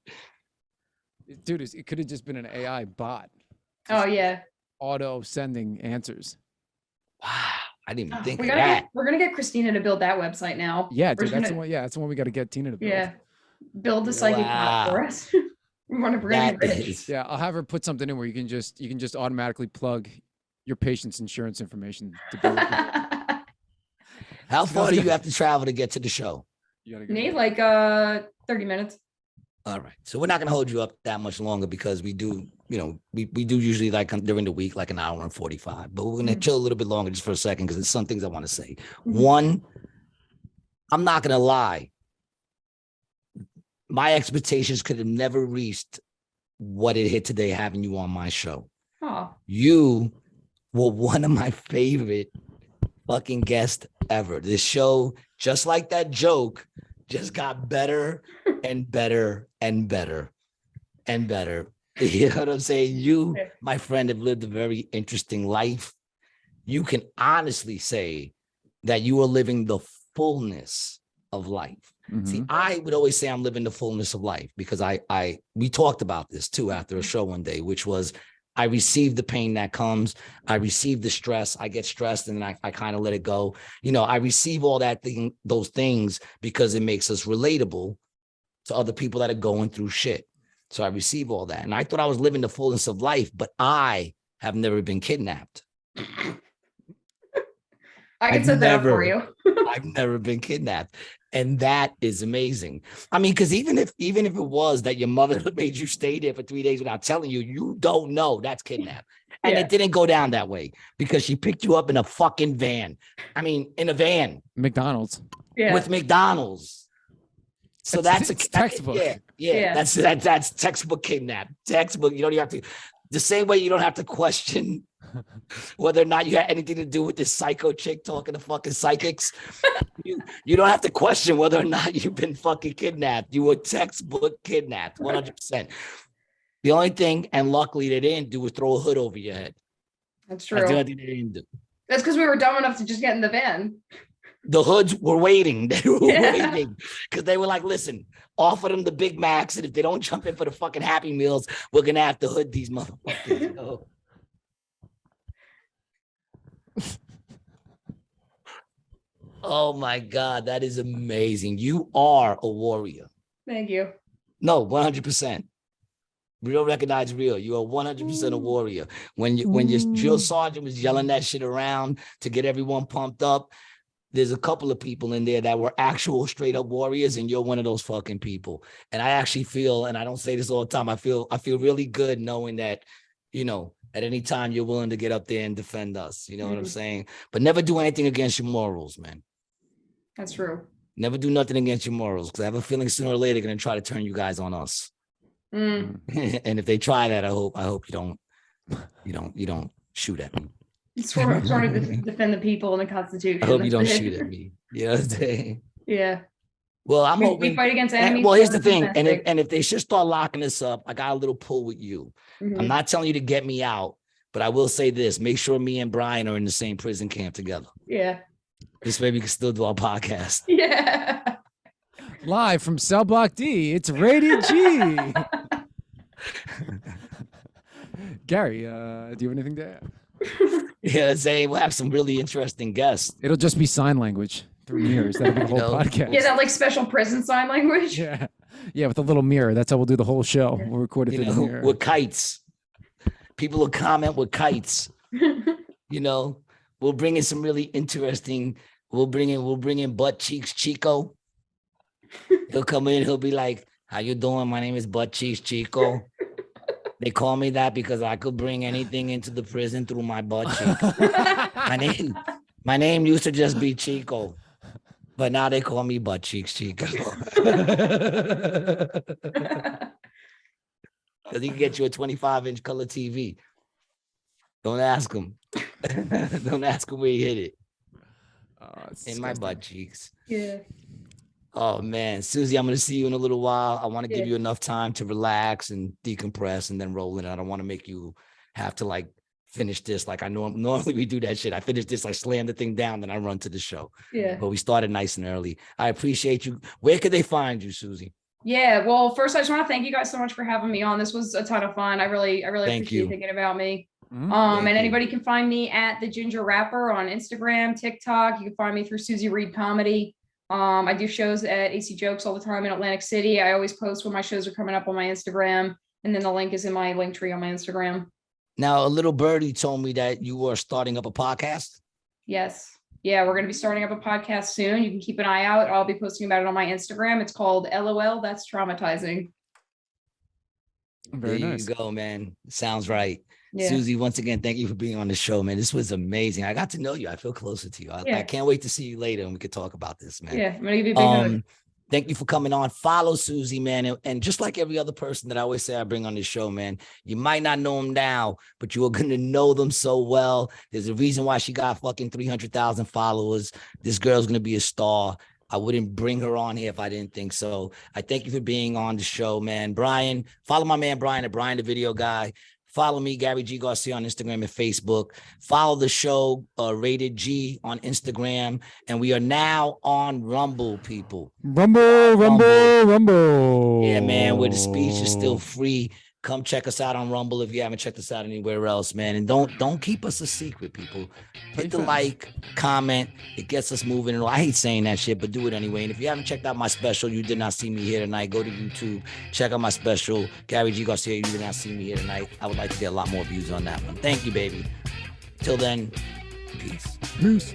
Dude, it could have just been an AI bot. Oh yeah. Auto sending answers. Wow. I didn't even think We of gotta that. we're gonna get Christina to build that website now. Yeah, We're dude, just that's the gonna- one. Yeah, that's the one we got to get Tina to build. Yeah. Build the psychic bot for Wow. us. We're gonna That bring rich. is, Yeah, I'll have her put something in where you can just automatically plug your patient's insurance information to build. how far do you have to travel to get to the show? You gotta go. Need like 30 minutes. All right. So we're not going to hold you up that much longer because we do, we do usually like during the week, like an hour and 45, but we're going to chill a little bit longer just for a second because there's some things I want to say. One, I'm not going to lie. My expectations could have never reached what it hit today having you on my show. Oh, You were one of my favorite fucking guests ever. This show, just like that joke, just got better and better and better and better. You know what I'm saying? You, my friend, have lived a very interesting life. You can honestly say that you are living the fullness of life. See, I would always say I'm living the fullness of life because we talked about this too after a show one day, which was I receive the pain that comes. I receive the stress. I get stressed and I kind of let it go. I receive all those things because it makes us relatable to other people that are going through shit. So I receive all that. And I thought I was living the fullness of life, but I have never been kidnapped. I can set that up for you. I've never been kidnapped. And that is amazing. I mean, because even if it was that your mother made you stay there for 3 days without telling you, you don't know that's kidnapped. And it didn't go down that way because she picked you up in a fucking van. I mean, in a van. McDonald's. With McDonald's. So that's a textbook. Yeah. That's textbook kidnap. Textbook. You don't even have to. The same way you don't have to question whether or not you had anything to do with this psycho chick talking to fucking psychics. You don't have to question whether or not you've been fucking kidnapped. You were textbook kidnapped, 100%. The only thing, and luckily they didn't do, was throw a hood over your head. That's true. That's the only thing they didn't do. That's because we were dumb enough to just get in the van. The hoods were waiting. They were waiting because they were like, listen, offer them the Big Macs. And if they don't jump in for the fucking Happy Meals, we're going to have to hood these motherfuckers. Oh my God, that is amazing. You are a warrior. Thank you. No, 100%. Real recognize real. You are 100% a warrior. When your drill sergeant was yelling that shit around to get everyone pumped up, there's a couple of people in there that were actual straight up warriors, and you're one of those fucking people. And I actually feel, and I don't say this all the time, I feel really good knowing that, at any time you're willing to get up there and defend us. You know what I'm saying? But never do anything against your morals, man. That's true. Never do nothing against your morals, because I have a feeling sooner or later they're gonna try to turn you guys on us. And if they try that, I hope you don't shoot at me. Sort of defend the people and the Constitution. I hope you don't shoot at me. You know what I'm saying? Yeah. Well, I'm hoping. We fight against enemies. Well, here's the thing, and if they should start locking this up, I got a little pull with you. I'm not telling you to get me out, but I will say this: make sure me and Brian are in the same prison camp together. Yeah. This way we can still do our podcast. Yeah. Live from Cell Block D, it's Rated G. Gary, do you have anything to add? Yeah, say we'll have some really interesting guests. It'll just be sign language through mirrors. That'll be the whole podcast. Yeah, that like special prison sign language. Yeah, with a little mirror. That's how we'll do the whole show. We'll record it through the mirror. With kites. People will comment with kites. We'll bring in some really interesting. We'll bring in Butt Cheeks Chico. He'll come in. He'll be like, "How you doing? My name is Butt Cheeks Chico. They call me that because I could bring anything into the prison through my butt cheeks. My name used to just be Chico, but now they call me Butt Cheeks Chico." Because he can get you a 25-inch color TV. Don't ask him. Don't ask him where he hit it. In my butt cheeks. Yeah. Oh man, Susie, I'm going to see you in a little while. I want to give you enough time to relax and decompress and then roll in. I don't want to make you have to like finish this like I normally we do that shit. I finish this, I slam the thing down, then I run to the show. Yeah. But we started nice and early. I appreciate you. Where could they find you, Susie? Yeah, well, first I just want to thank you guys so much for having me on. This was a ton of fun. I really appreciate you thinking about me. And anybody can find me at The Ginger Rapper on Instagram, TikTok. You can find me through Susie Reed Comedy. I do shows at AC Jokes all the time in Atlantic City. I always post when my shows are coming up on my Instagram, and then the link is in my link tree on my Instagram. Now, a little birdie told me that you were starting up a podcast. Yes. Yeah, we're going to be starting up a podcast soon. You can keep an eye out. I'll be posting about it on my Instagram. It's called LOL, That's Traumatizing. Very there nice. you go, man. Sounds right. Yeah. Susie, once again, thank you for being on the show, man. This was amazing. I got to know you. I feel closer to you. Yeah. I can't wait to see you later and we could talk about this, man. Yeah, I'm going to give you a big hug. Thank you for coming on. Follow Susie, man. And just like every other person that I always say I bring on the show, man, you might not know them now, but you are going to know them so well. There's a reason why she got fucking 300,000 followers. This girl's going to be a star. I wouldn't bring her on here if I didn't think so. I thank you for being on the show, man. Brian, follow my man Brian at Brian the Video Guy. Follow me, Gary G. Garcia, on Instagram and Facebook. Follow the show, Rated G, on Instagram. And we are now on Rumble, people. Rumble. Yeah, man, where the speech is still free. Come check us out on Rumble if you haven't checked us out anywhere else, man. And don't keep us a secret, people. Hit the like, comment. It gets us moving. And I hate saying that shit, but do it anyway. And if you haven't checked out my special, You Did Not See Me Here Tonight, go to YouTube. Check out my special, Gary G. Garcia, You Did Not See Me Here Tonight. I would like to get a lot more views on that one. Thank you, baby. Till then, peace. Peace.